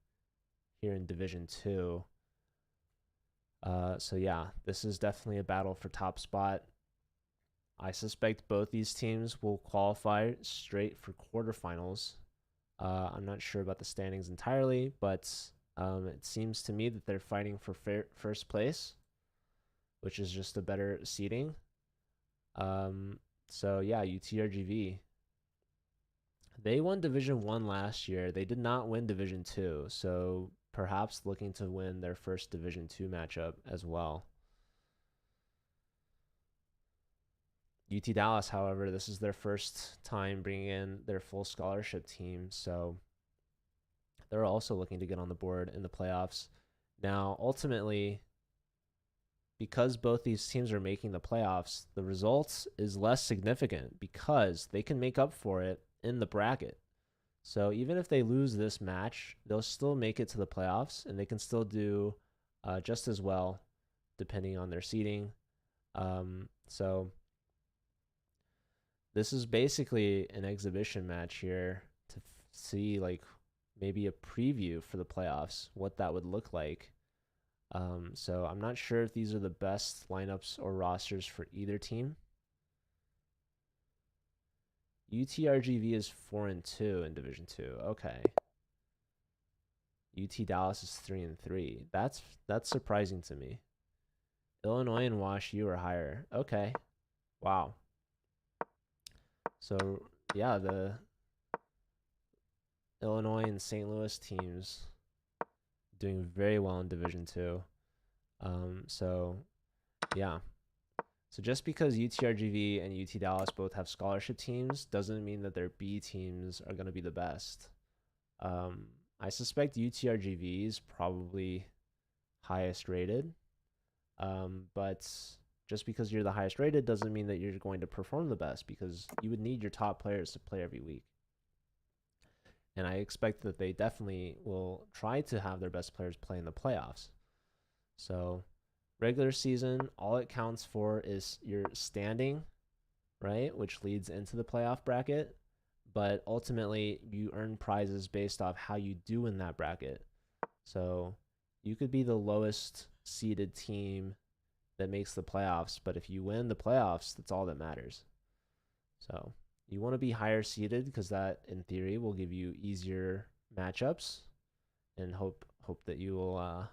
here in Division 2. So yeah, this is definitely a battle for top spot. I suspect both these teams will qualify straight for quarterfinals. I'm not sure about the standings entirely, but it seems to me that they're fighting for first place, which is just a better seeding. So yeah, UTRGV. They won Division 1 last year. They did not win Division 2, so perhaps looking to win their first Division 2 matchup as well. UT Dallas, however, this is their first time bringing in their full scholarship team, so they're also looking to get on the board in the playoffs. Now, ultimately, because both these teams are making the playoffs, the result is less significant because they can make up for it in the bracket. So even if they lose this match, they'll still make it to the playoffs, and they can still do just as well, depending on their seeding. So this is basically an exhibition match here to see like maybe a preview for the playoffs, what that would look like. So I'm not sure if these are the best lineups or rosters for either team. UTRGV is 4-2 in Division 2. Okay. UT Dallas is 3-3. That's surprising to me. Illinois and Wash U are higher. Okay. Wow. So yeah, the Illinois and St. Louis teams doing very well in Division 2. So yeah. So just because UTRGV and UT Dallas both have scholarship teams doesn't mean that their B teams are going to be the best. I suspect UTRGV is probably highest rated. But just because you're the highest rated doesn't mean that you're going to perform the best, because you would need your top players to play every week. And I expect that they definitely will try to have their best players play in the playoffs. So regular season, all it counts for is your standing, right? Which leads into the playoff bracket. But ultimately, you earn prizes based off how you do in that bracket. So you could be the lowest seeded team that makes the playoffs, but if you win the playoffs, that's all that matters. So you want to be higher seeded because that, in theory, will give you easier matchups, and hope that you will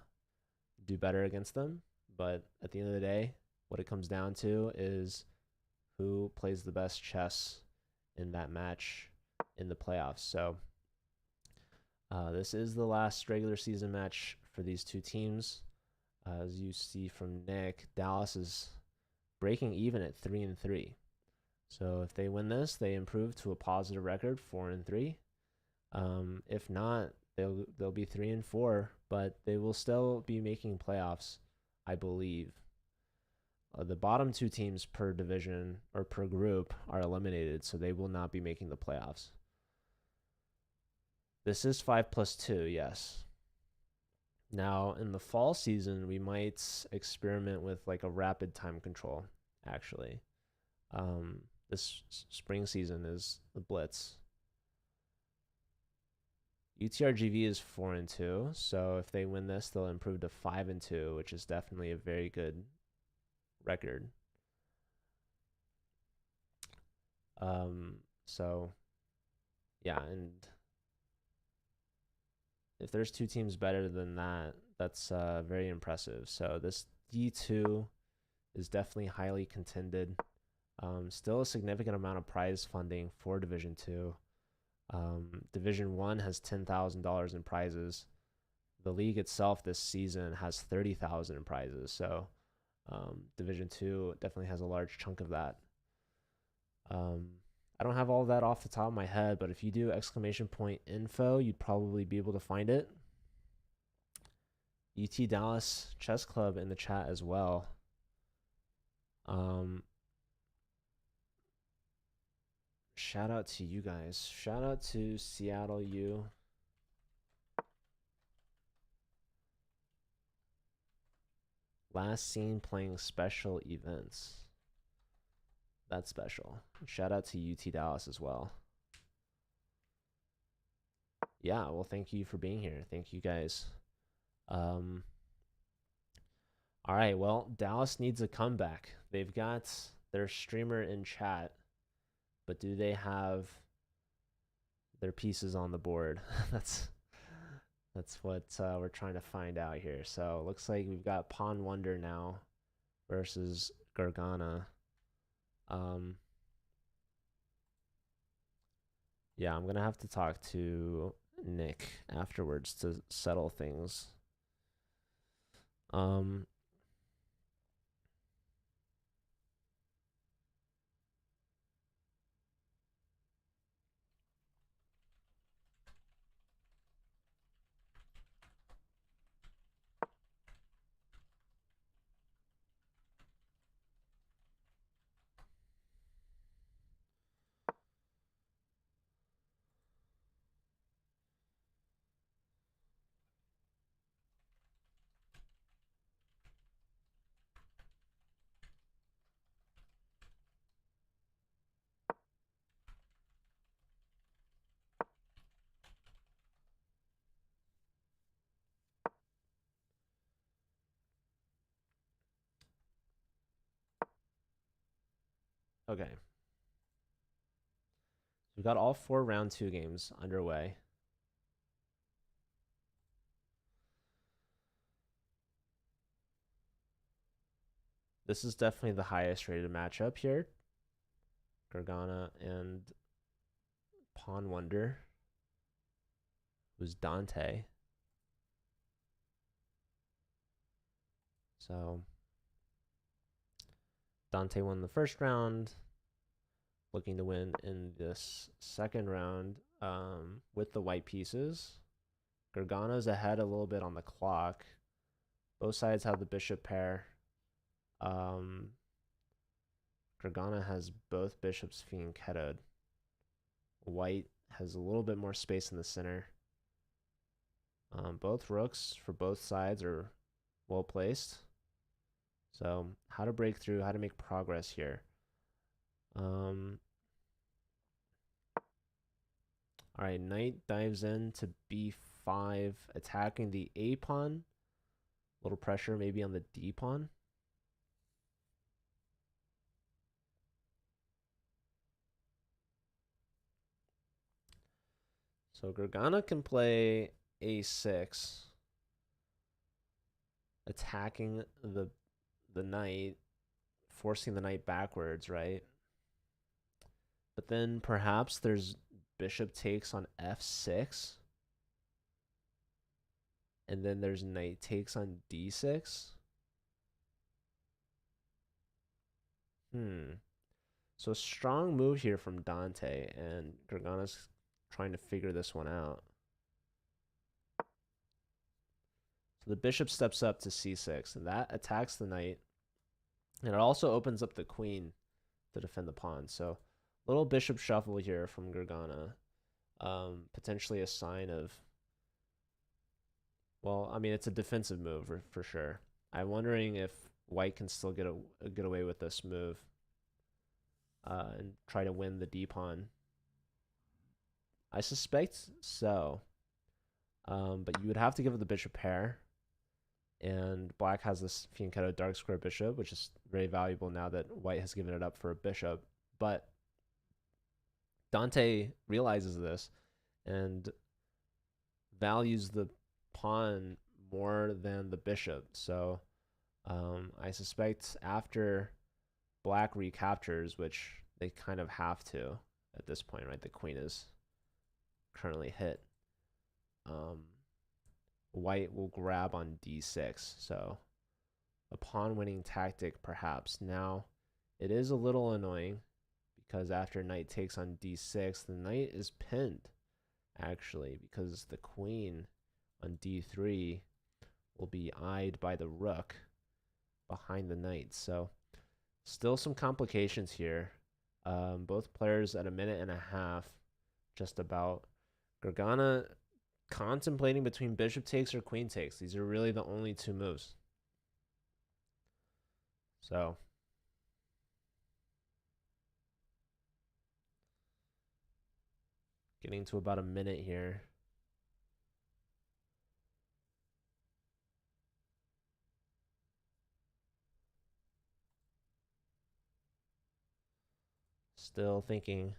do better against them. But at the end of the day, what it comes down to is who plays the best chess in that match in the playoffs. So this is the last regular season match for these two teams. As you see from Nick, Dallas is breaking even at 3-3. So if they win this, they improve to a positive record, 4-3. If not, they'll be 3-4, but they will still be making playoffs, I believe. The bottom two teams per division or per group are eliminated, so they will not be making the playoffs. This is 5+2, yes. Now, in the fall season, we might experiment with like a rapid time control, actually. This spring season is the Blitz. UTRGV is 4-2, so if they win this, they'll improve to 5-2, which is definitely a very good record. So yeah, and if there's two teams better than that, that's very impressive. So this D2 is definitely highly contended. Still a significant amount of prize funding for Division 2. Division 1 has $10,000 in prizes. The league itself this season has $30,000 in prizes. So Division 2 definitely has a large chunk of that. I don't have all of that off the top of my head, but if you do !info, you'd probably be able to find it. UT Dallas Chess Club in the chat as well. Shout out to you guys. Shout out to Seattle U. Last seen playing special events. That's special. Shout out to UT Dallas as well. Yeah, well, thank you for being here. Thank you guys. All right, well, Dallas needs a comeback. They've got their streamer in chat, but do they have their pieces on the board? That's what we're trying to find out here. So it looks like we've got Pawn Wonder now versus Gargana. Yeah, I'm gonna have to talk to Nick afterwards to settle things. Okay. We've got all 4 round 2 games underway. This is definitely the highest rated matchup here. Gargana and Pawn Wonder, who's Dante. So Dante won the first round, looking to win in this second round with the white pieces. Gargana's ahead a little bit on the clock. Both sides have the bishop pair. Gargana has both bishops fianchettoed. White has a little bit more space in the center. Both rooks for both sides are well placed. So how to break through, how to make progress here. All right, knight dives in to b5, attacking the a pawn. A little pressure maybe on the d pawn. So Gargana can play a6, attacking the knight, forcing the knight backwards, right? But then perhaps there's bishop takes on f6. And then there's knight takes on d6. So a strong move here from Dante, and Gargana's trying to figure this one out. So the bishop steps up to c6, and that attacks the knight. And it also opens up the queen to defend the pawn. So little bishop shuffle here from Gargana. Potentially a sign of, well, I mean, it's a defensive move for sure. I'm wondering if white can still get away with this move and try to win the d pawn. I suspect so. But you would have to give it the bishop pair. And black has this fianchetto dark square bishop, which is very valuable now that white has given it up for a bishop. But Dante realizes this and values the pawn more than the bishop. So I suspect after black recaptures, which they kind of have to at this point, right? The queen is currently hit. White will grab on d6. So a pawn winning tactic, perhaps. Now, it is a little annoying because after knight takes on d6, the knight is pinned, actually, because the queen on d3 will be eyed by the rook behind the knight. So still some complications here. Both players at a minute and a half, just about. Gargana contemplating between bishop takes or queen takes. These are really the only 2 moves. So Getting to about a minute here. Still thinking.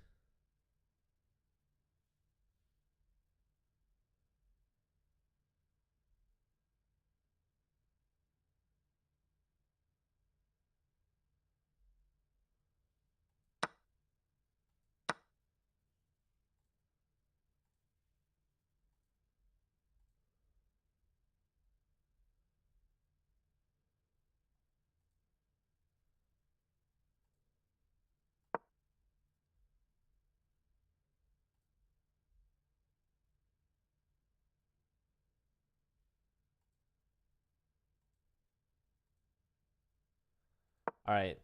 All right.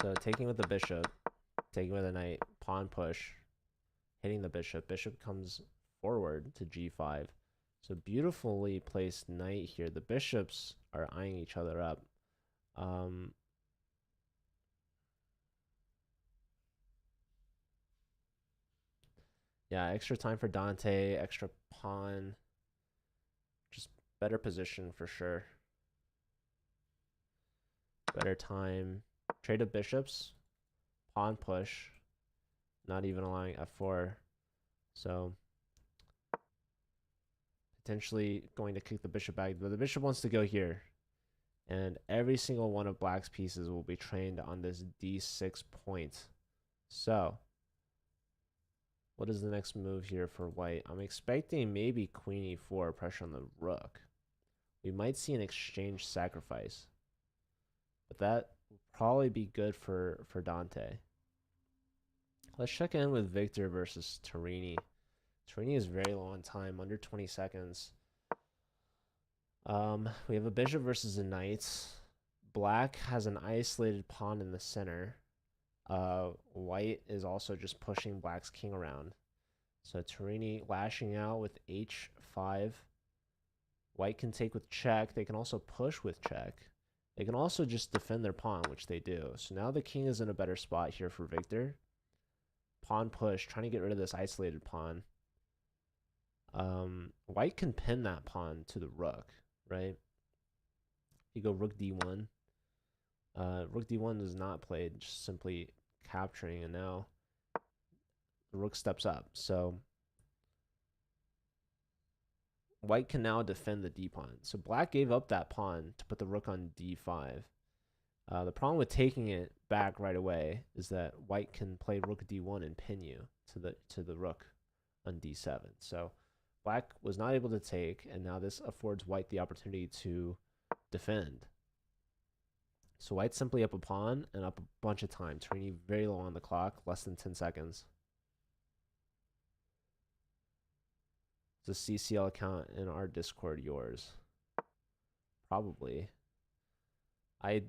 So taking with the bishop, taking with a knight, pawn push, hitting the bishop. Bishop comes forward to g5. So beautifully placed knight here. The bishops are eyeing each other up. Yeah, extra time for Dante, extra pawn. Just better position for sure. Better time. Trade of bishops. Pawn push. Not even allowing f4. So potentially going to kick the bishop back. But the bishop wants to go here. And every single one of black's pieces will be trained on this d6 point. So what is the next move here for white? I'm expecting maybe queen e4, pressure on the rook. We might see an exchange sacrifice. But that will probably be good for Dante. Let's check in with Victor versus Torini. Torini is very low on time, under 20 seconds. We have a bishop versus a knight. Black has an isolated pawn in the center. White is also just pushing black's king around. So Torini lashing out with h5. White can take with check. They can also push with check. They can also just defend their pawn, which they do. So now the king is in a better spot here for Victor. Pawn push, trying to get rid of this isolated pawn. White can pin that pawn to the rook, right? You go rook d1. Rook d1 is not played, just simply capturing, and now the rook steps up. So white can now defend the d pawn. So black gave up that pawn to put the rook on d5. The problem with taking it back right away is that white can play rook d1 and pin you to the rook on d7. So black was not able to take, and now this affords white the opportunity to defend. So white's simply up a pawn and up a bunch of time. Torini very low on the clock, less than 10 seconds. Is the CCL account in our Discord yours? Probably. I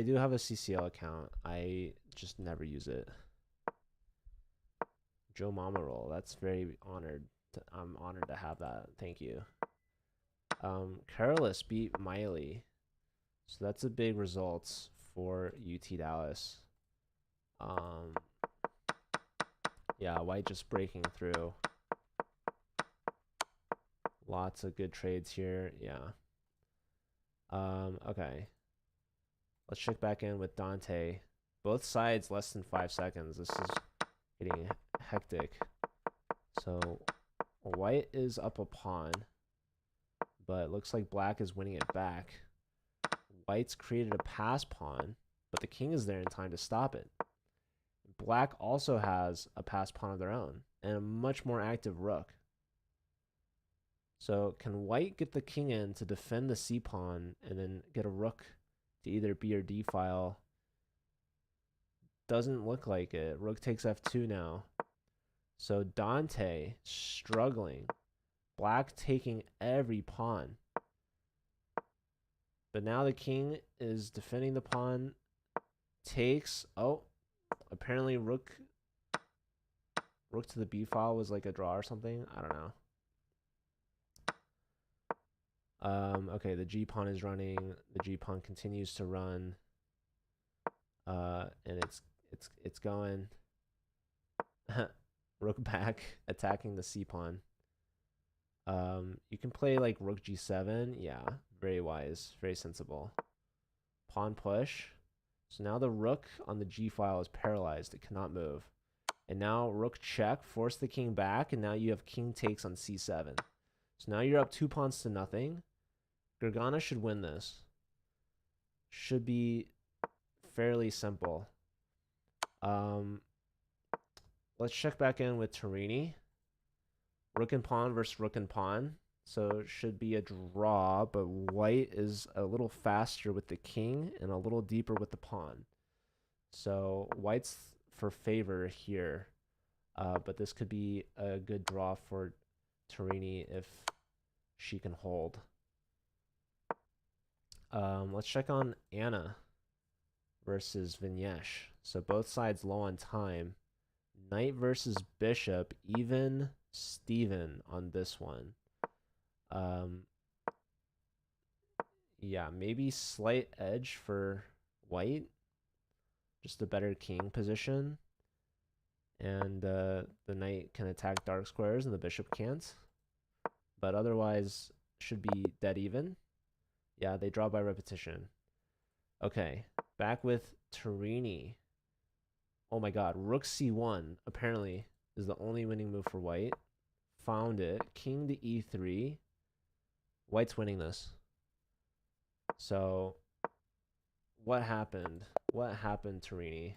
do have a CCL account. I just never use it. Joe Mama roll. That's very honored. I'm honored to have that. Thank you. Carolus beat Miley. So that's a big result for UT Dallas. Yeah, white just breaking through. Lots of good trades here. Yeah. Okay. Let's check back in with Dante. Both sides less than 5 seconds. This is getting hectic. So white is up a pawn, but it looks like black is winning it back. White's created a pass pawn, but the king is there in time to stop it. Black also has a pass pawn of their own and a much more active rook. So can white get the king in to defend the c pawn and then get a rook to either b or d file? Doesn't look like it. Rook takes f2 now. So Dante struggling. Black taking every pawn. But now the king is defending the pawn. Takes. Oh, apparently rook to the b file was like a draw or something. I don't know. Okay, the g pawn is running. The g pawn continues to run. And it's going. Rook back, attacking the c pawn. You can play like rook g7. Yeah, very wise, very sensible. Pawn push. So now the rook on the g file is paralyzed. It cannot move. And now rook check, force the king back, and now you have king takes on c7. So now you're up 2 pawns to nothing. Gargano should win this. Should be fairly simple. Let's check back in with Torini. Rook and pawn versus rook and pawn. So it should be a draw, but white is a little faster with the king and a little deeper with the pawn. So white's for favor here. But this could be a good draw for Torini if she can hold. Let's check on Anna versus Vignesh. So both sides low on time. Knight versus bishop, even Steven on this one. Yeah, maybe slight edge for white. Just a better king position. And the knight can attack dark squares and the bishop can't. But otherwise, should be dead even. Yeah, they draw by repetition. Okay, back with Torini. Oh my god, rook c1 apparently is the only winning move for white. Found it. King to e3. White's winning this. So, what happened? What happened, Torini?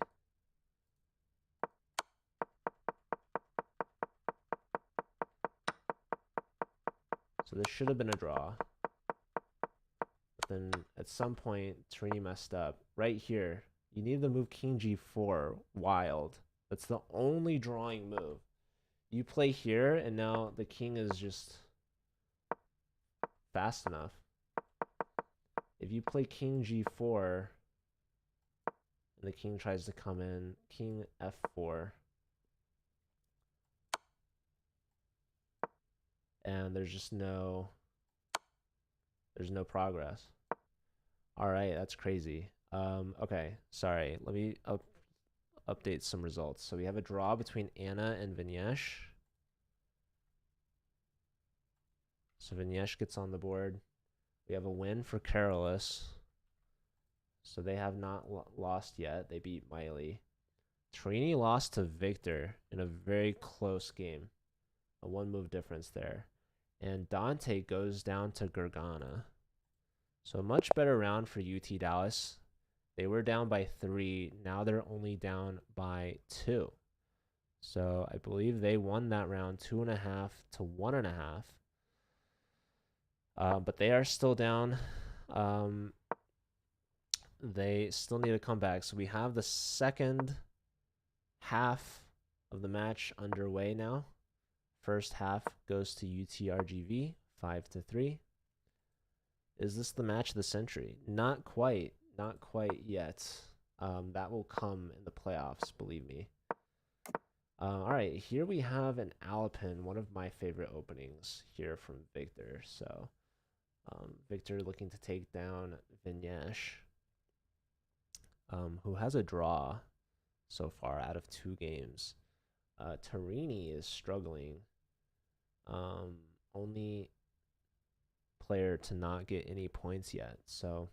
So this should have been a draw. But then at some point, Torini messed up. Right here, you need to move king g4 wild. That's the only drawing move. You play here, and now the king is just fast enough. If you play king g4, and the king tries to come in, king f4, and there's no progress. All right, that's crazy. Okay, sorry. Let me update some results. So we have a draw between Anna and Vignesh. So Vignesh gets on the board. We have a win for Carolus. So they have not lost yet. They beat Miley. Torini lost to Victor in a very close game. A 1-move difference there. And Dante goes down to Gargana. So a much better round for UT Dallas. They were down by 3. Now they're only down by 2. So I believe they won that round 2.5 to 1.5. But they are still down. They still need to come back. So we have the second half of the match underway now. First half goes to UTRGV, 5-3. Is this the match of the century? Not quite. Not quite yet. That will come in the playoffs, believe me. All right, here we have an Alpin, one of my favorite openings here from Victor. So Victor looking to take down Vignesh, who has a draw so far out of 2 games. Torini is struggling. Only player to not get any points yet. So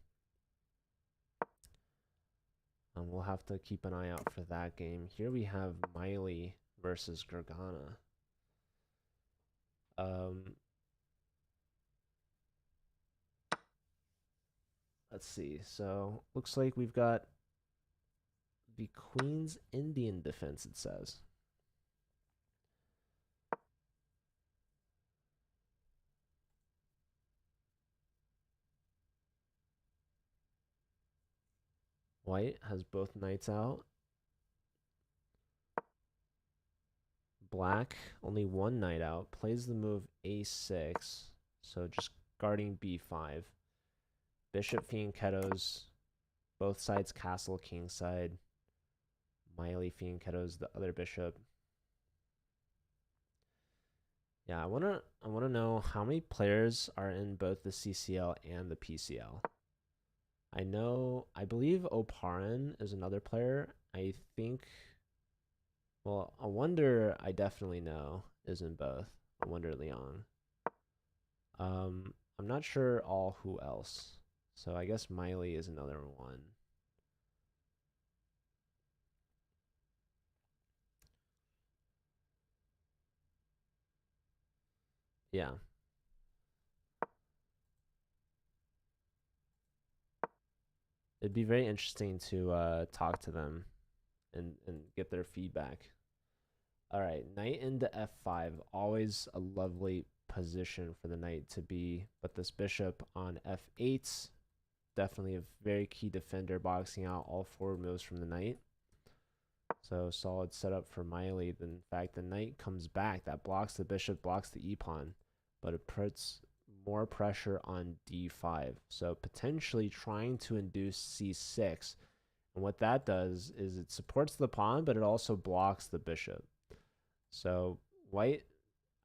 we'll have to keep an eye out for that game. Here we have Miley versus Gargana. Let's see. So looks like we've got the Queen's Indian defense, it says. White has both knights out. Black, only 1 knight out. Plays the move a6. So just guarding b5. Bishop fianchettos. Both sides castle, king side. Miley fianchettos the other bishop. Yeah, I wanna know how many players are in both the CCL and the PCL. I believe Oparin is another player. I think, Well, a wonder I definitely know is in both. A wonder Leon. I'm not sure all who else. So I guess Miley is another one. Yeah. It'd be very interesting to talk to them and get their feedback. All right, knight into f5. Always a lovely position for the knight to be, but this bishop on f8, definitely a very key defender, boxing out all forward moves from the knight. So solid setup for Miley. In fact, the knight comes back. That blocks the bishop, blocks the e-pawn, but it puts more pressure on d5. So potentially trying to induce c6. And what that does is it supports the pawn, but it also blocks the bishop. So white,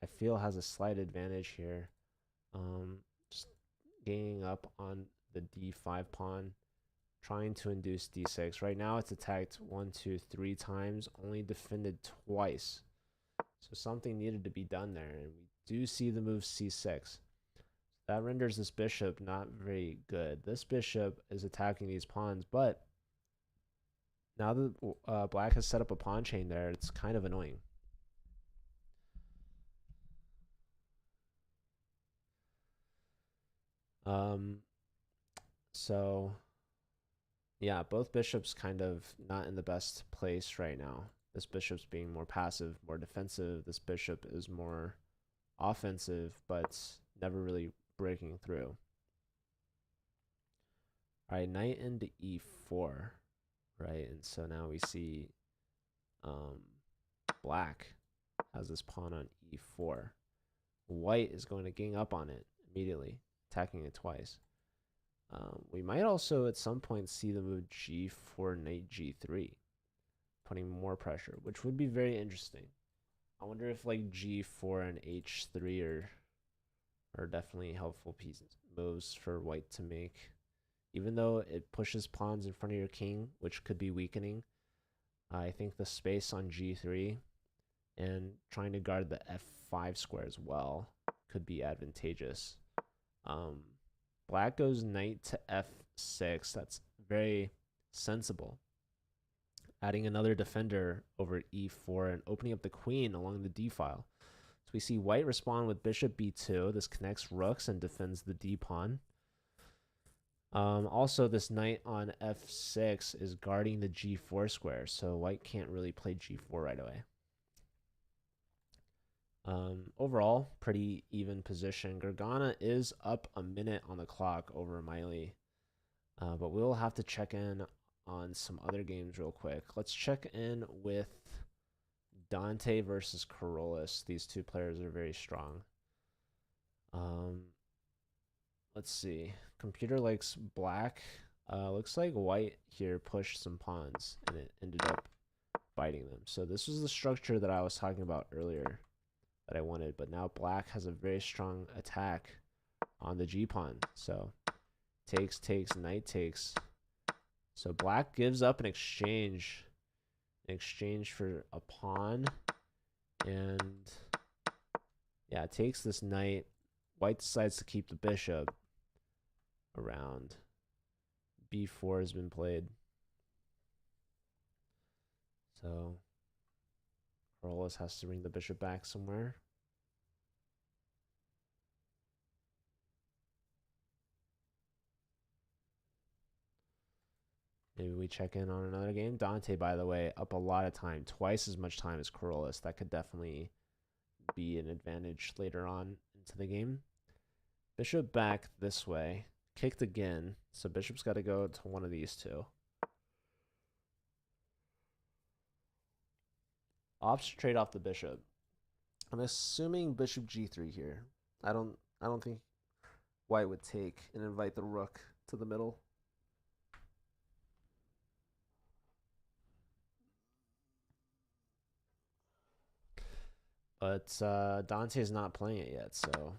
I feel, has a slight advantage here. Just gaining up on the d5 pawn, trying to induce d6. Right now it's attacked 1, 2, 3 times, only defended twice. So something needed to be done there, and we do see the move c6. That renders this bishop not very good. This bishop is attacking these pawns, but now that black has set up a pawn chain there, it's kind of annoying. So yeah, both bishops kind of not in the best place right now. This bishop's being more passive, more defensive. This bishop is more offensive, but never really breaking through. All right, knight into e4, right? And so now we see black has this pawn on e4. White is going to gang up on it immediately, attacking it twice. We might also at some point see the move g4, knight g3, putting more pressure, which would be very interesting. I wonder if like g4 and h3 are definitely helpful pieces, moves for white to make. Even though it pushes pawns in front of your king, which could be weakening, I think the space on g3 and trying to guard the f5 square as well could be advantageous. Black goes knight to f6. That's very sensible. Adding another defender over e4 and opening up the queen along the d file. So we see white respond with bishop b2. This connects rooks and defends the d pawn. Also, this knight on f6 is guarding the g4 square, so white can't really play g4 right away. Overall, pretty even position. Gargana is up a minute on the clock over Miley, but we'll have to check in on some other games real quick. Let's check in with Dante versus Carolus. These two players are very strong. Let's see. Computer likes black. Looks like white here pushed some pawns, and it ended up biting them. So this was the structure that I was talking about earlier that I wanted, but now black has a very strong attack on the g pawn. So takes, knight takes. So black gives up an exchange for a pawn, and yeah, takes this knight. White decides to keep the bishop around. b4 has been played. So Carolus has to bring the bishop back somewhere. Maybe we check in on another game. Dante, by the way, up a lot of time. Twice as much time as Carolus. That could definitely be an advantage later on into the game. Bishop back this way. Kicked again. So bishop's got to go to one of these two. Opts to trade off the bishop. I'm assuming bishop g3 here. I don't think white would take and invite the rook to the middle. But Dante is not playing it yet, so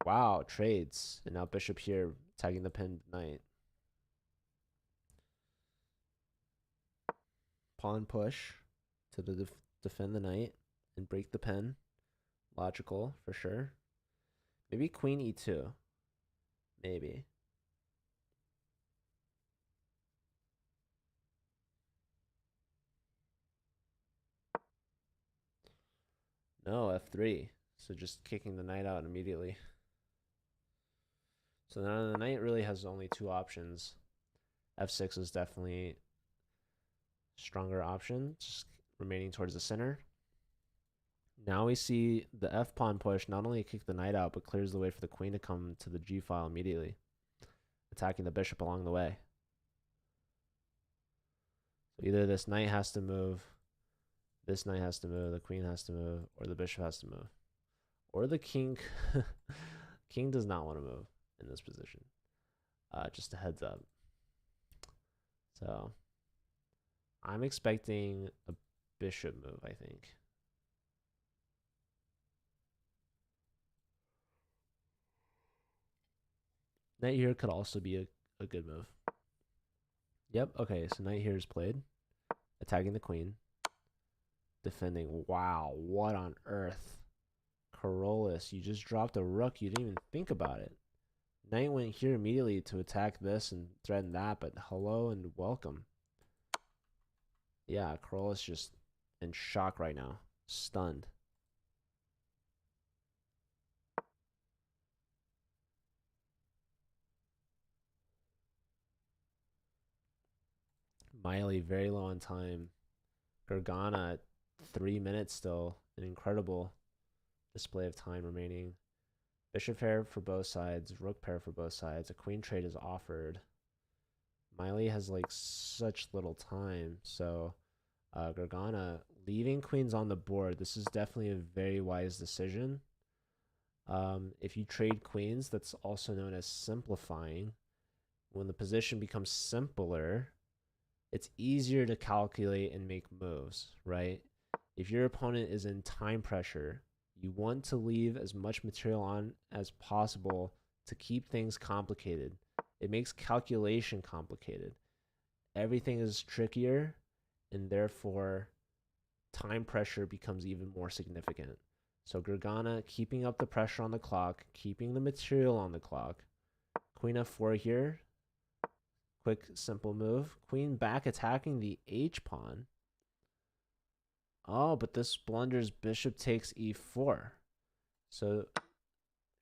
wow, trades. And now bishop here tagging the pinned knight. Pawn push to the defend the knight and break the pen. Logical for sure. Maybe queen e2. Maybe. No, f3. So just kicking the knight out immediately. So now the knight really has only two options. f6 is definitely stronger option, just remaining towards the center. Now we see the f pawn push not only kick the knight out, but clears the way for the queen to come to the g file immediately, attacking the bishop along the way. So either this knight has to move, this knight has to move, the queen has to move, or the bishop has to move. Or the king. King does not want to move in this position. Just a heads up. So I'm expecting a bishop move, I think. Knight here could also be a good move. Yep, okay, so knight here is played. Attacking the queen. Defending. Wow, what on earth? Carolus, you just dropped a rook. You didn't even think about it. Knight went here immediately to attack this and threaten that, but hello and welcome. Yeah, Carolus just in shock right now. Stunned. Miley very low on time. Gargana at 3 minutes still. An incredible display of time remaining. Bishop pair for both sides. Rook pair for both sides. A queen trade is offered. Miley has like such little time. So Gargana leaving queens on the board. This is definitely a very wise decision. If you trade queens, that's also known as simplifying. When the position becomes simpler, it's easier to calculate and make moves, right? If your opponent is in time pressure, you want to leave as much material on as possible to keep things complicated. It makes calculation complicated. Everything is trickier, and therefore time pressure becomes even more significant. So Gargana keeping up the pressure on the clock, keeping the material on the clock. Queen f4 here. Quick, simple move. Queen back attacking the h pawn. Oh, but this blunders bishop takes e4. So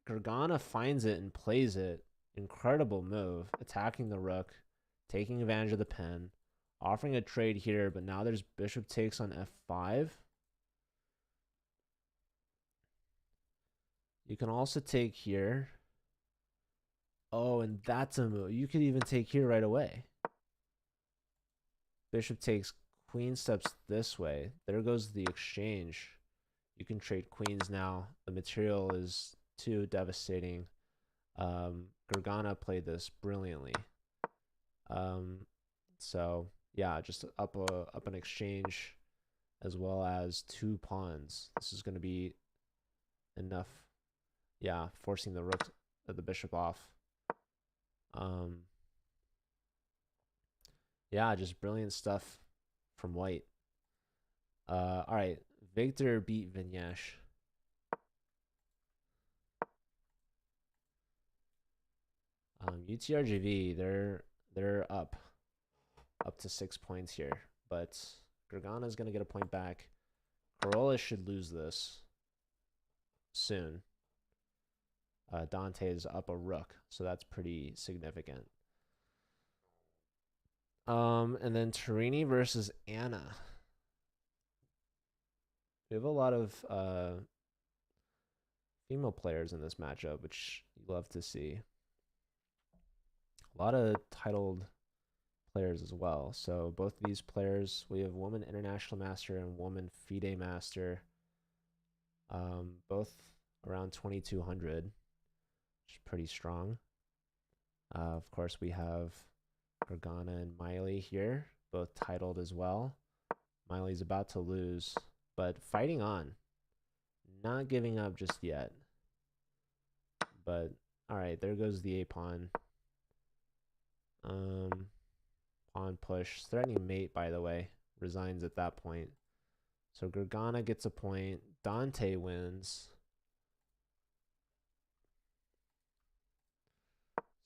Gargana finds it and plays it. Incredible move. Attacking the rook. Taking advantage of the pen. Offering a trade here, but now there's bishop takes on f5. You can also take here. Oh, and that's a move. You could even take here right away. Bishop takes, queen steps this way. There goes the exchange. You can trade queens now. The material is too devastating. Gargana played this brilliantly. So yeah, just up an exchange as well as two pawns. This is going to be enough. Yeah, forcing the rook, the bishop off. Yeah, just brilliant stuff from white. All right, Victor beat Vignesh. UTRGV, they're up to 6 points here, but Gargana is gonna get a point back. Corolla should lose this soon. Dante is up a rook, so that's pretty significant. And then Torini versus Anna. We have a lot of female players in this matchup, which you love to see. A lot of titled players as well. So both of these players, we have woman international master and woman FIDE master. Both around 2200, which is pretty strong. Of course, we have Gargana and Miley here, both titled as well. Miley's about to lose, but fighting on. Not giving up just yet. But, alright, there goes the A-pawn. Pawn push. Threatening mate, by the way. Resigns at that point. So Gergana gets a point. Dante wins.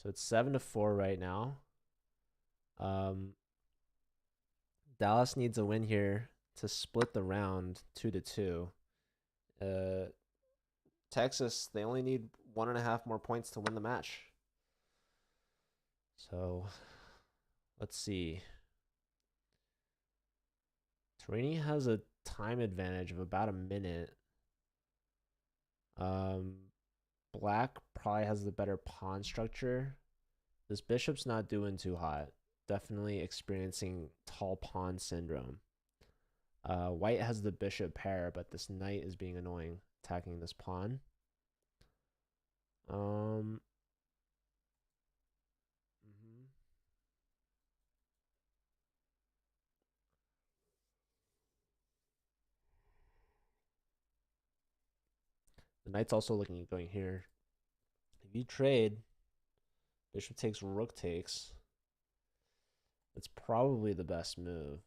So it's 7-4 right now. Dallas needs a win here to split the round 2-2. Texas, they only need 1.5 more points to win the match. So let's see. Torini has a time advantage of about a minute. Black probably has the better pawn structure. This bishop's not doing too hot. Definitely experiencing tall pawn syndrome. White has the bishop pair, but this knight is being annoying, attacking this pawn. The knight's also looking at going here. If you trade, bishop takes, rook takes. It's probably the best move.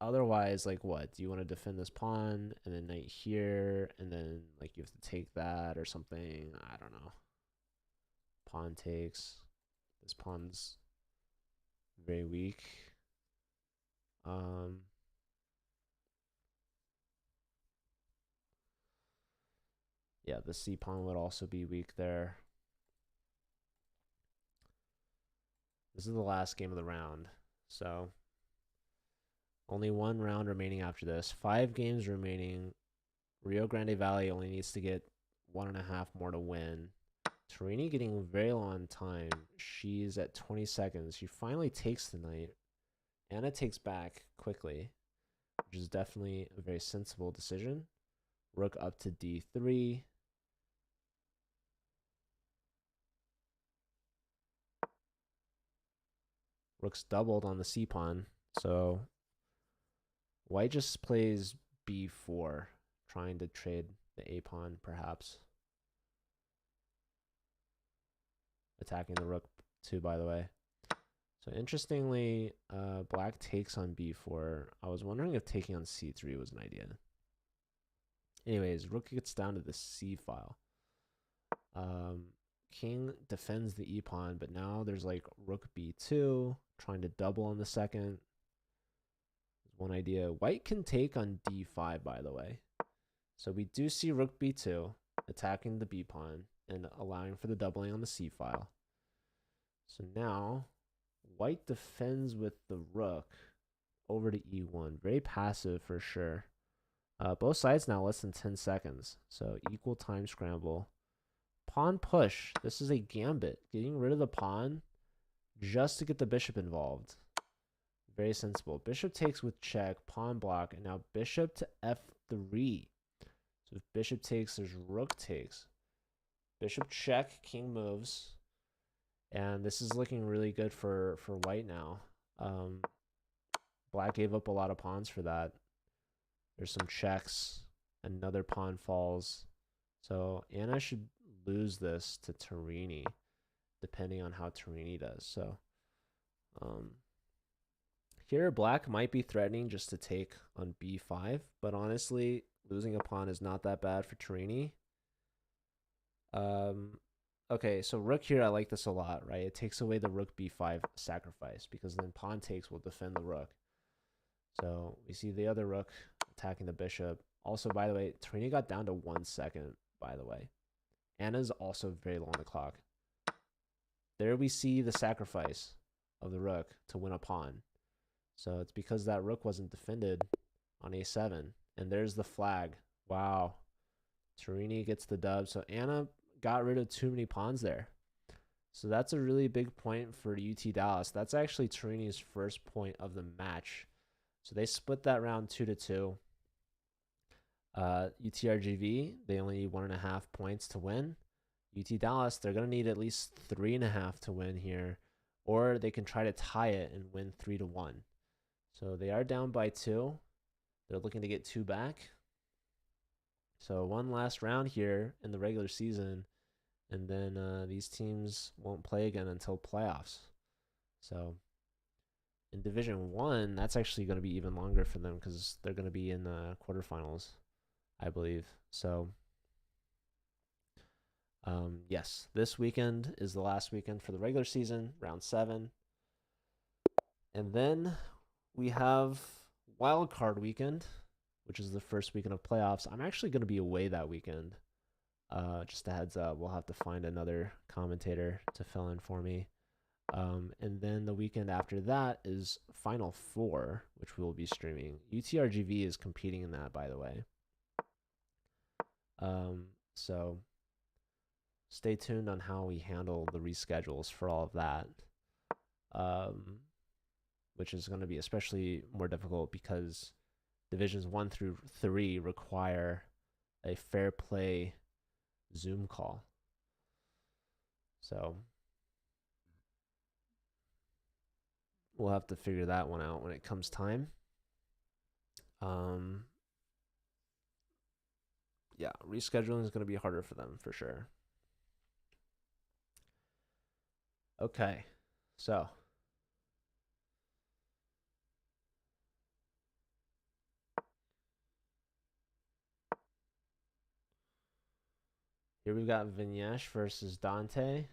Otherwise, like what? Do you want to defend this pawn and then knight here and then like you have to take that or something? I don't know. Pawn takes. This pawn's very weak. Yeah, the c pawn would also be weak there. This is the last game of the round, so only one round remaining after this. 5 games remaining. Rio Grande Valley only needs to get 1.5 more to win. Torini getting very long time. She's at 20 seconds. She finally takes the knight. Anna takes back quickly, which is definitely a very sensible decision. Rook up to d3. Rook's doubled on the c pawn, so white just plays b4, trying to trade the a pawn perhaps. Attacking the rook too, by the way. So interestingly, black takes on b4. I was wondering if taking on c3 was an idea. Anyways, rook gets down to the c file. King defends the e pawn, but now there's like rook b2, trying to double on the second. One idea. White can take on d5, by the way. So we do see rook b2 attacking the b pawn and allowing for the doubling on the c file. So now white defends with the rook over to e1. Very passive for sure. Both sides now less than 10 seconds. So equal time scramble. Pawn push. This is a gambit. Getting rid of the pawn just to get the bishop involved. Very sensible. Bishop takes with check, pawn block, and now bishop to f3. So if bishop takes, there's rook takes. Bishop check, king moves. And this is looking really good for white now. Black gave up a lot of pawns for that. There's some checks. Another pawn falls. So Anna should lose this to Torini, depending on how Torini does. So here black might be threatening just to take on b5, but honestly, losing a pawn is not that bad for Torini. Okay, so rook here, I like this a lot, right? It takes away the rook b5 sacrifice because then pawn takes will defend the rook. So we see the other rook attacking the bishop. Also, by the way, Torini got down to 1 second, by the way. Anna's also very low on the clock. There we see the sacrifice of the rook to win a pawn. So it's because that rook wasn't defended on a7. And there's the flag. Wow. Torini gets the dub. So Anna got rid of too many pawns there. So that's a really big point for UT Dallas. That's actually Torini's first point of the match. So they split that round 2-2. UTRGV, they only need 1.5 points to win. UT Dallas, they're going to need at least 3.5 to win here. Or they can try to tie it and win 3-1. So they are down by 2. They're looking to get 2 back. So one last round here in the regular season. And then these teams won't play again until playoffs. So In Division 1, that's actually going to be even longer for them because they're going to be in the quarterfinals, I believe. So, yes, this weekend is the last weekend for the regular season, round 7. And then we have wild card weekend, which is the first weekend of playoffs. I'm actually going to be away that weekend. Just a heads up, we'll have to find another commentator to fill in for me. And then the weekend after that is Final Four, which we will be streaming. UTRGV is competing in that, by the way. So stay tuned on how we handle the reschedules for all of that, which is going to be especially more difficult because Divisions 1 through 3 require a fair play Zoom call. So we'll have to figure that one out when it comes time. Yeah, rescheduling is going to be harder for them for sure. Okay, so here we've got Vignesh versus Dante.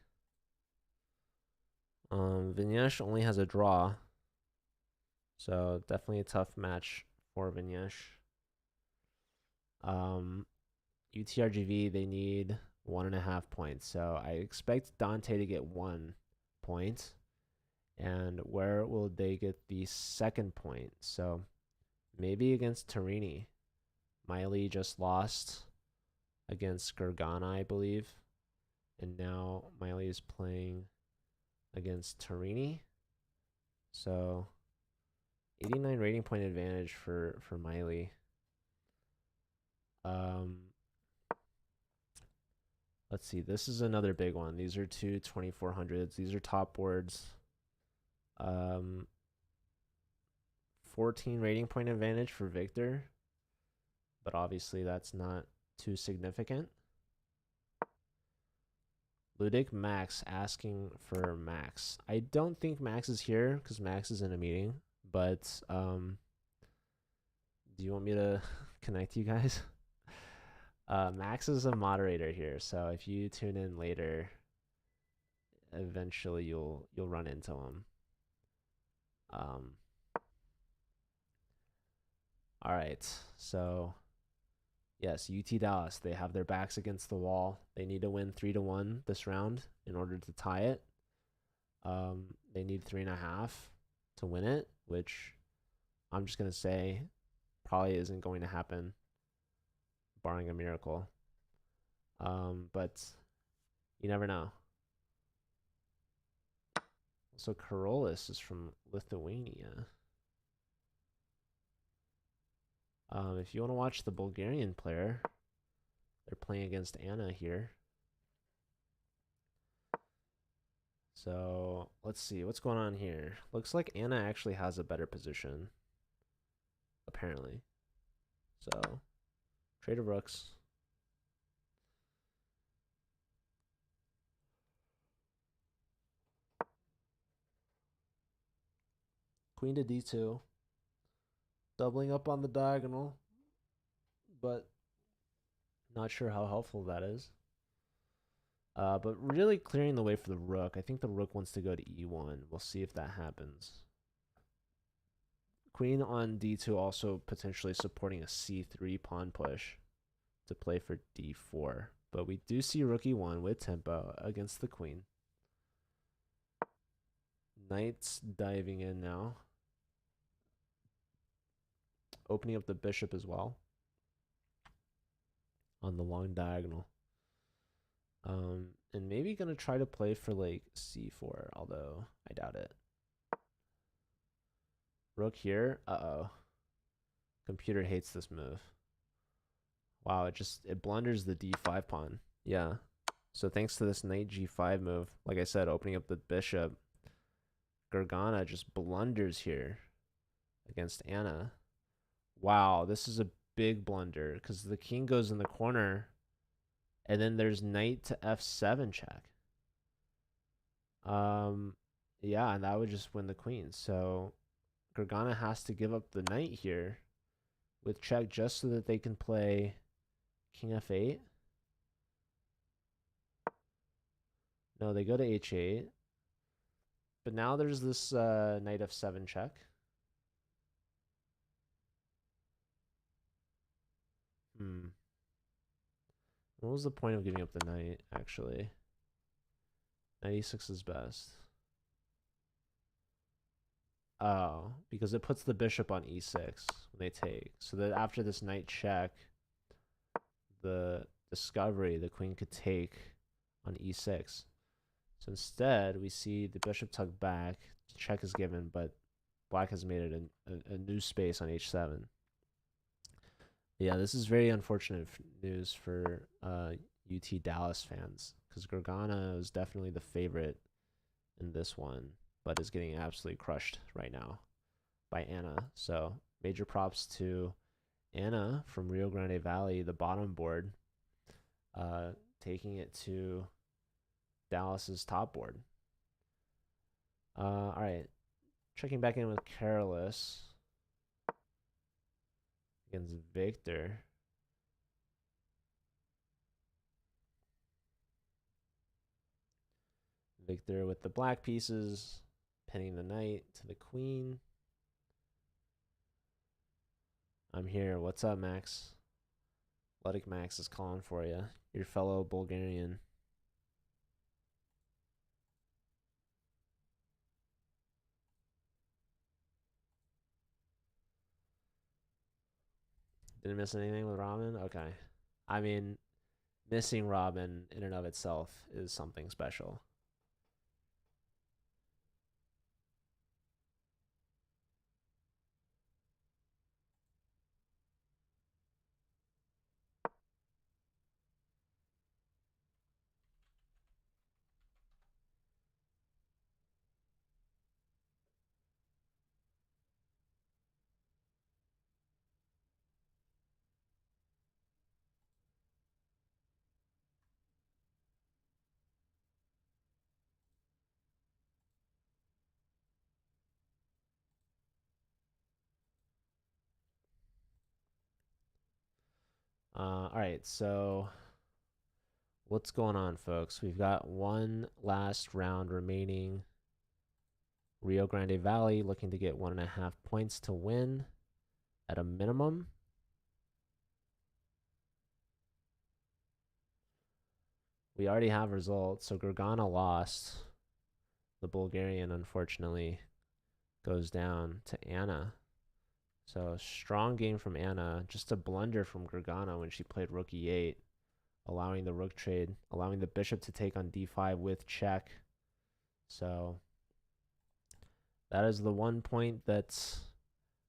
Vignesh only has a draw, so definitely a tough match for Vignesh. UTRGV, they need 1.5 points, so I expect Dante to get 1 point. And where will they get the second point? So maybe against Torini. Miley just lost against Gergana, I believe. And now Miley is playing against Torini. So 89 rating point advantage for Miley. Let's see. This is another big one. These are two 2400s. These are top boards. 14 rating point advantage for Victor, but obviously that's not too significant. Ludic Max asking for Max. I don't think Max is here because Max is in a meeting, but do you want me to connect you guys? Max is a moderator here, so if you tune in later, eventually you'll run into him. All right, so yes, UT Dallas, they have their backs against the wall. They need to win 3-1 this round in order to tie it. They need 3.5 to win it, which I'm just gonna say probably isn't going to happen, barring a miracle. But you never know. So Carolus is from Lithuania. If you want to watch the Bulgarian player, they're playing against Anna here. So let's see what's going on here. Looks like Anna actually has a better position, apparently. So trade of rooks. Queen to d2. Doubling up on the diagonal, but not sure how helpful that is. But really clearing the way for the rook. I think the rook wants to go to e1. We'll see if that happens. Queen on d2 also potentially supporting a c3 pawn push to play for d4. But we do see rook e1 with tempo against the queen. Knight's diving in now. Opening up the bishop as well on the long diagonal. And maybe gonna try to play for like c4, although I doubt it. Rook here. Uh-oh. Computer hates this move. Wow, it blunders the d5 pawn. Yeah. So thanks to this knight g5 move, like I said, opening up the bishop, Gergana just blunders here against Anna. Wow, this is a big blunder because the king goes in the corner and then there's knight to f7 check. Yeah, and that would just win the queen. So Gorgana has to give up the knight here with check just so that they can play king f8. No, they go to h8. But now there's this knight f7 check. What was the point of giving up the knight, actually? Knight e6 is best. Oh, because it puts the bishop on e6 when they take. So that after this knight check, the discovery, the queen could take on e6. So instead, we see the bishop tugged back, check is given, but black has made it a new space on h7. Yeah, this is very unfortunate news for UT Dallas fans, because Gorgana is definitely the favorite in this one, but is getting absolutely crushed right now by Anna. So major props to Anna from Rio Grande Valley, the bottom board, taking it to Dallas's top board. All right, checking back in with Carolus against Victor. Victor with the black pieces, pinning the knight to the queen. I'm here. What's up, Max? Athletic Max is calling for you. Your fellow Bulgarian. Didn't miss anything with Robin? Okay. I mean, missing Robin in and of itself is something special. All right, so what's going on, folks? We've got one last round remaining. Rio Grande Valley looking to get 1.5 points to win at a minimum. We already have results. So Gorgana lost. The Bulgarian, unfortunately, goes down to Anna. So strong game from Anna. Just a blunder from Gorgana when she played rook e8, allowing the rook trade, allowing the bishop to take on d5 with check. So that is the 1 point that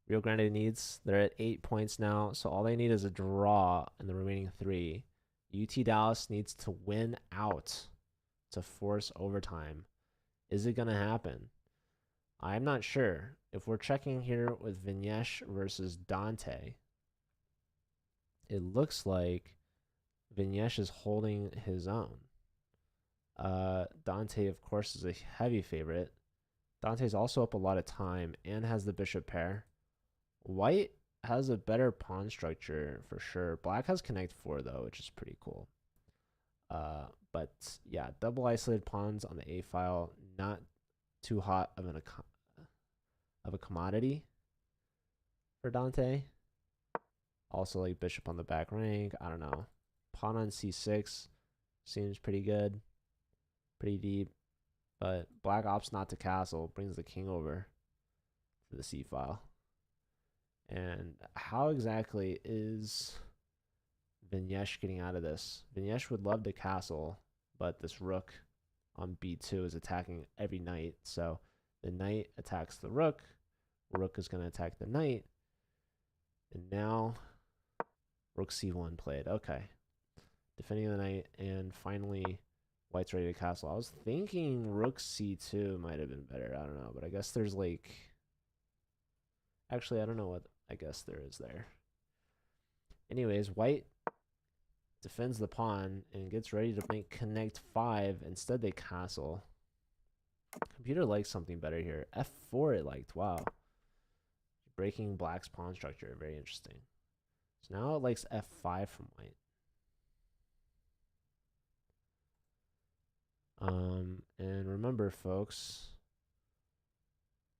Rio Grande needs. They're at 8 points now, so all they need is a draw in the remaining 3. UT Dallas needs to win out to force overtime. Is it going to happen? I'm not sure. If we're checking here with Vignesh versus Dante, it looks like Vignesh is holding his own. Dante, of course, is a heavy favorite. Dante's also up a lot of time and has the bishop pair. White has a better pawn structure for sure. Black has connect 4 though, which is pretty cool. But yeah, double isolated pawns on the A file, not too hot of a commodity for Dante. Also like bishop on the back rank. I don't know. Pawn on c6 seems pretty good, pretty deep. But black opts not to castle, brings the king over to the c file. And how exactly is Vignesh getting out of this? Vignesh would love to castle, but this rook on b2 is attacking every knight. So the knight attacks the rook. Rook is going to attack the knight. And now rook c1 played. Okay. Defending the knight. And finally, white's ready to castle. I was thinking rook c2 might have been better. I don't know. But I guess there's like... Actually, I don't know what I guess there is there. Anyways, white defends the pawn and gets ready to make connect 5. Instead, they castle. Computer likes something better here. f4 it liked. Wow. Breaking black's pawn structure. Very interesting. So now it likes f5 from white. And remember, folks,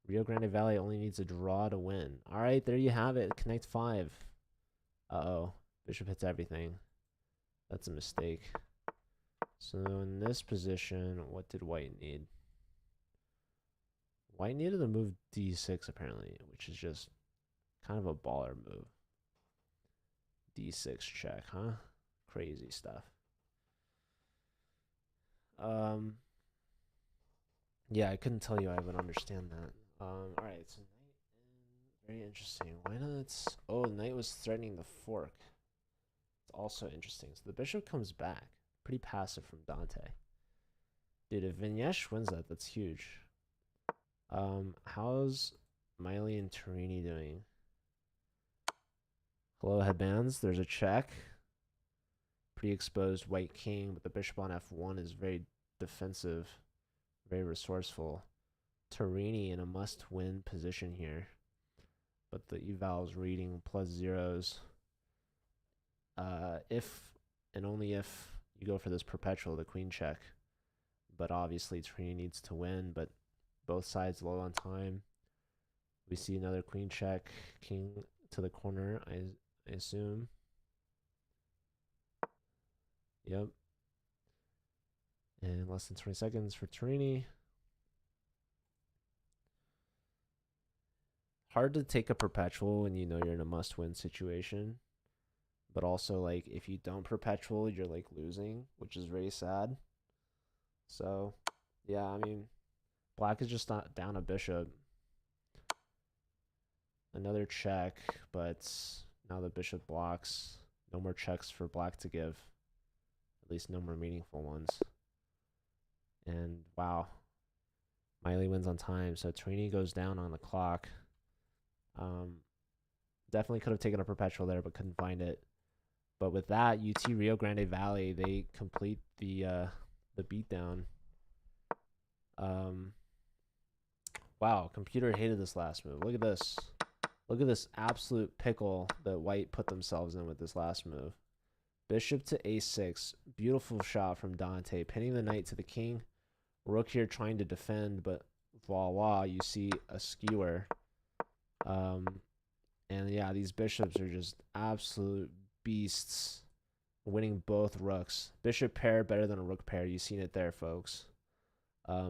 Rio Grande Valley only needs a draw to win. All right, there you have it. Connect 5. Uh-oh. Bishop hits everything. That's a mistake. So in this position, what did white need? White needed to move d6, apparently, which is just kind of a baller move. d6 check, huh? Crazy stuff. Yeah, I couldn't tell you I would understand that. All right, so knight, very interesting. Why not? Oh, knight was threatening the fork. It's also interesting. So the bishop comes back. Pretty passive from Dante. Dude, if Vignesh wins that, that's huge. How's Miley and Torini doing? Hello, headbands. There's a check. Pretty exposed white king, but the bishop on f1 is very defensive, very resourceful. Torini in a must-win position here, but the eval's reading plus zeros. If and only if you go for this perpetual, the queen check. But obviously Torini needs to win, but both sides low on time. We see another queen check, king to the corner, I assume. Yep. And less than 20 seconds for Torini. Hard to take a perpetual when you know you're in a must-win situation. But also, like, if you don't perpetual, you're, like, losing, which is very sad. So, yeah, I mean, black is just not down a bishop. Another check, but now the bishop blocks. No more checks for black to give. At least no more meaningful ones. And, wow. Miley wins on time, so Torini goes down on the clock. Definitely could have taken a perpetual there, but couldn't find it. But with that, UT Rio Grande Valley, they complete the beatdown. Wow, computer hated this last move. Look at this. Look at this absolute pickle that white put themselves in with this last move. Bishop to a6. Beautiful shot from Dante, pinning the knight to the king. Rook here trying to defend, but voila, you see a skewer. And yeah, these bishops are just absolute beasts, winning both rooks. Bishop pair better than a rook pair. You've seen it there, folks.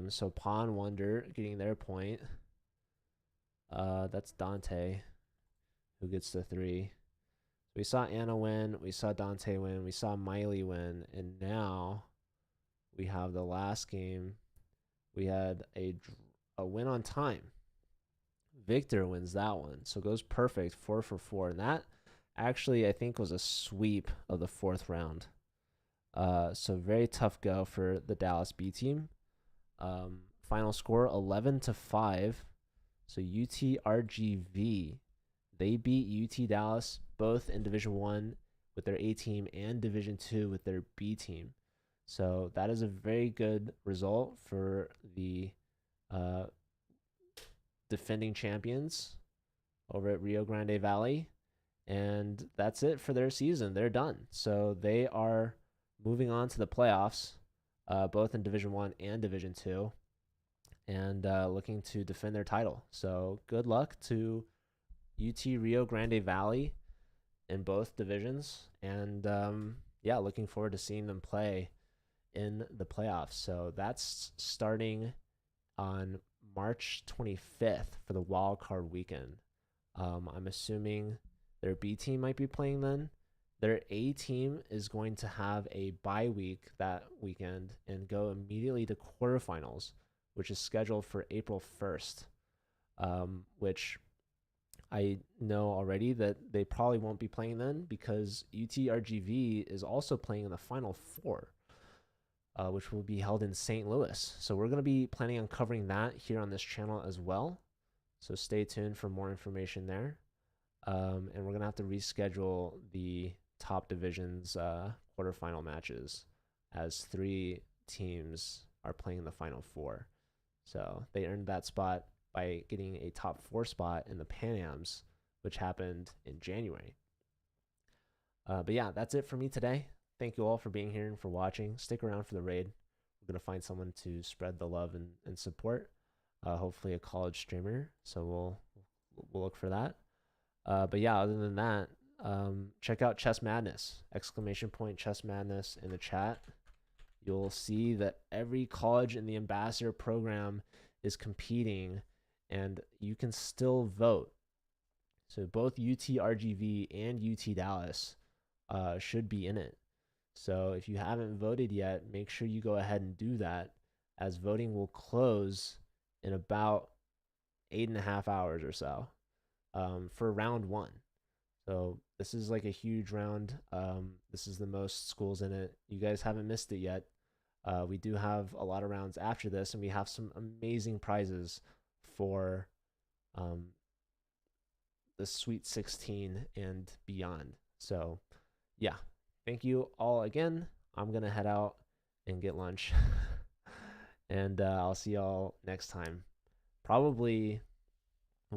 So pawn wonder getting their point. That's Dante, who gets the 3. We saw Anna win. We saw Dante win. We saw Miley win. And now we have the last game. We had a win on time. Victor wins that one. So it goes perfect, 4 for 4. And that actually, I think, was a sweep of the 4th round. So very tough go for the Dallas B team. Final score 11-5. So UTRGV, they beat UT Dallas both in Division 1 with their A team and Division 2 with their B team. So that is a very good result for the defending champions over at Rio Grande Valley. And that's it for their season. They're done. So they are moving on to the playoffs, both in Division 1 and Division 2, and looking to defend their title. So good luck to UT Rio Grande Valley in both divisions. And yeah, looking forward to seeing them play in the playoffs. So that's starting on March 25th for the wild card weekend. I'm assuming their B team might be playing then. Their A team is going to have a bye week that weekend and go immediately to quarterfinals, which is scheduled for April 1st, which I know already that they probably won't be playing then because UTRGV is also playing in the Final Four, which will be held in St. Louis. So we're going to be planning on covering that here on this channel as well. So stay tuned for more information there. And we're going to have to reschedule the top divisions quarterfinal matches as 3 teams are playing in the Final Four. So they earned that spot by getting a top 4 spot in the Pan Ams, which happened in January. But yeah, that's it for me today. Thank you all for being here and for watching. Stick around for the raid. We're going to find someone to spread the love and support. Hopefully a college streamer. So we'll look for that. But yeah, other than that, check out Chess Madness, ! Chess Madness in the chat. You'll see that every college in the ambassador program is competing, and you can still vote. So both UTRGV and UT Dallas should be in it. So if you haven't voted yet, make sure you go ahead and do that, as voting will close in about 8.5 hours or so for round 1. So this is like a huge round. This is the most schools in it. You guys haven't missed it yet. We do have a lot of rounds after this, and we have some amazing prizes for the Sweet 16 and beyond. So yeah, thank you all again. I'm going to head out and get lunch. And I'll see y'all next time. We'll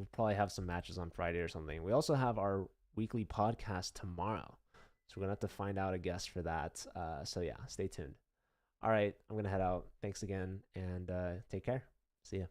probably have some matches on Friday or something. We also have our weekly podcast tomorrow, so we're gonna have to find out a guest for that. So yeah, stay tuned. All right, I'm gonna head out. Thanks again, and take care. See ya.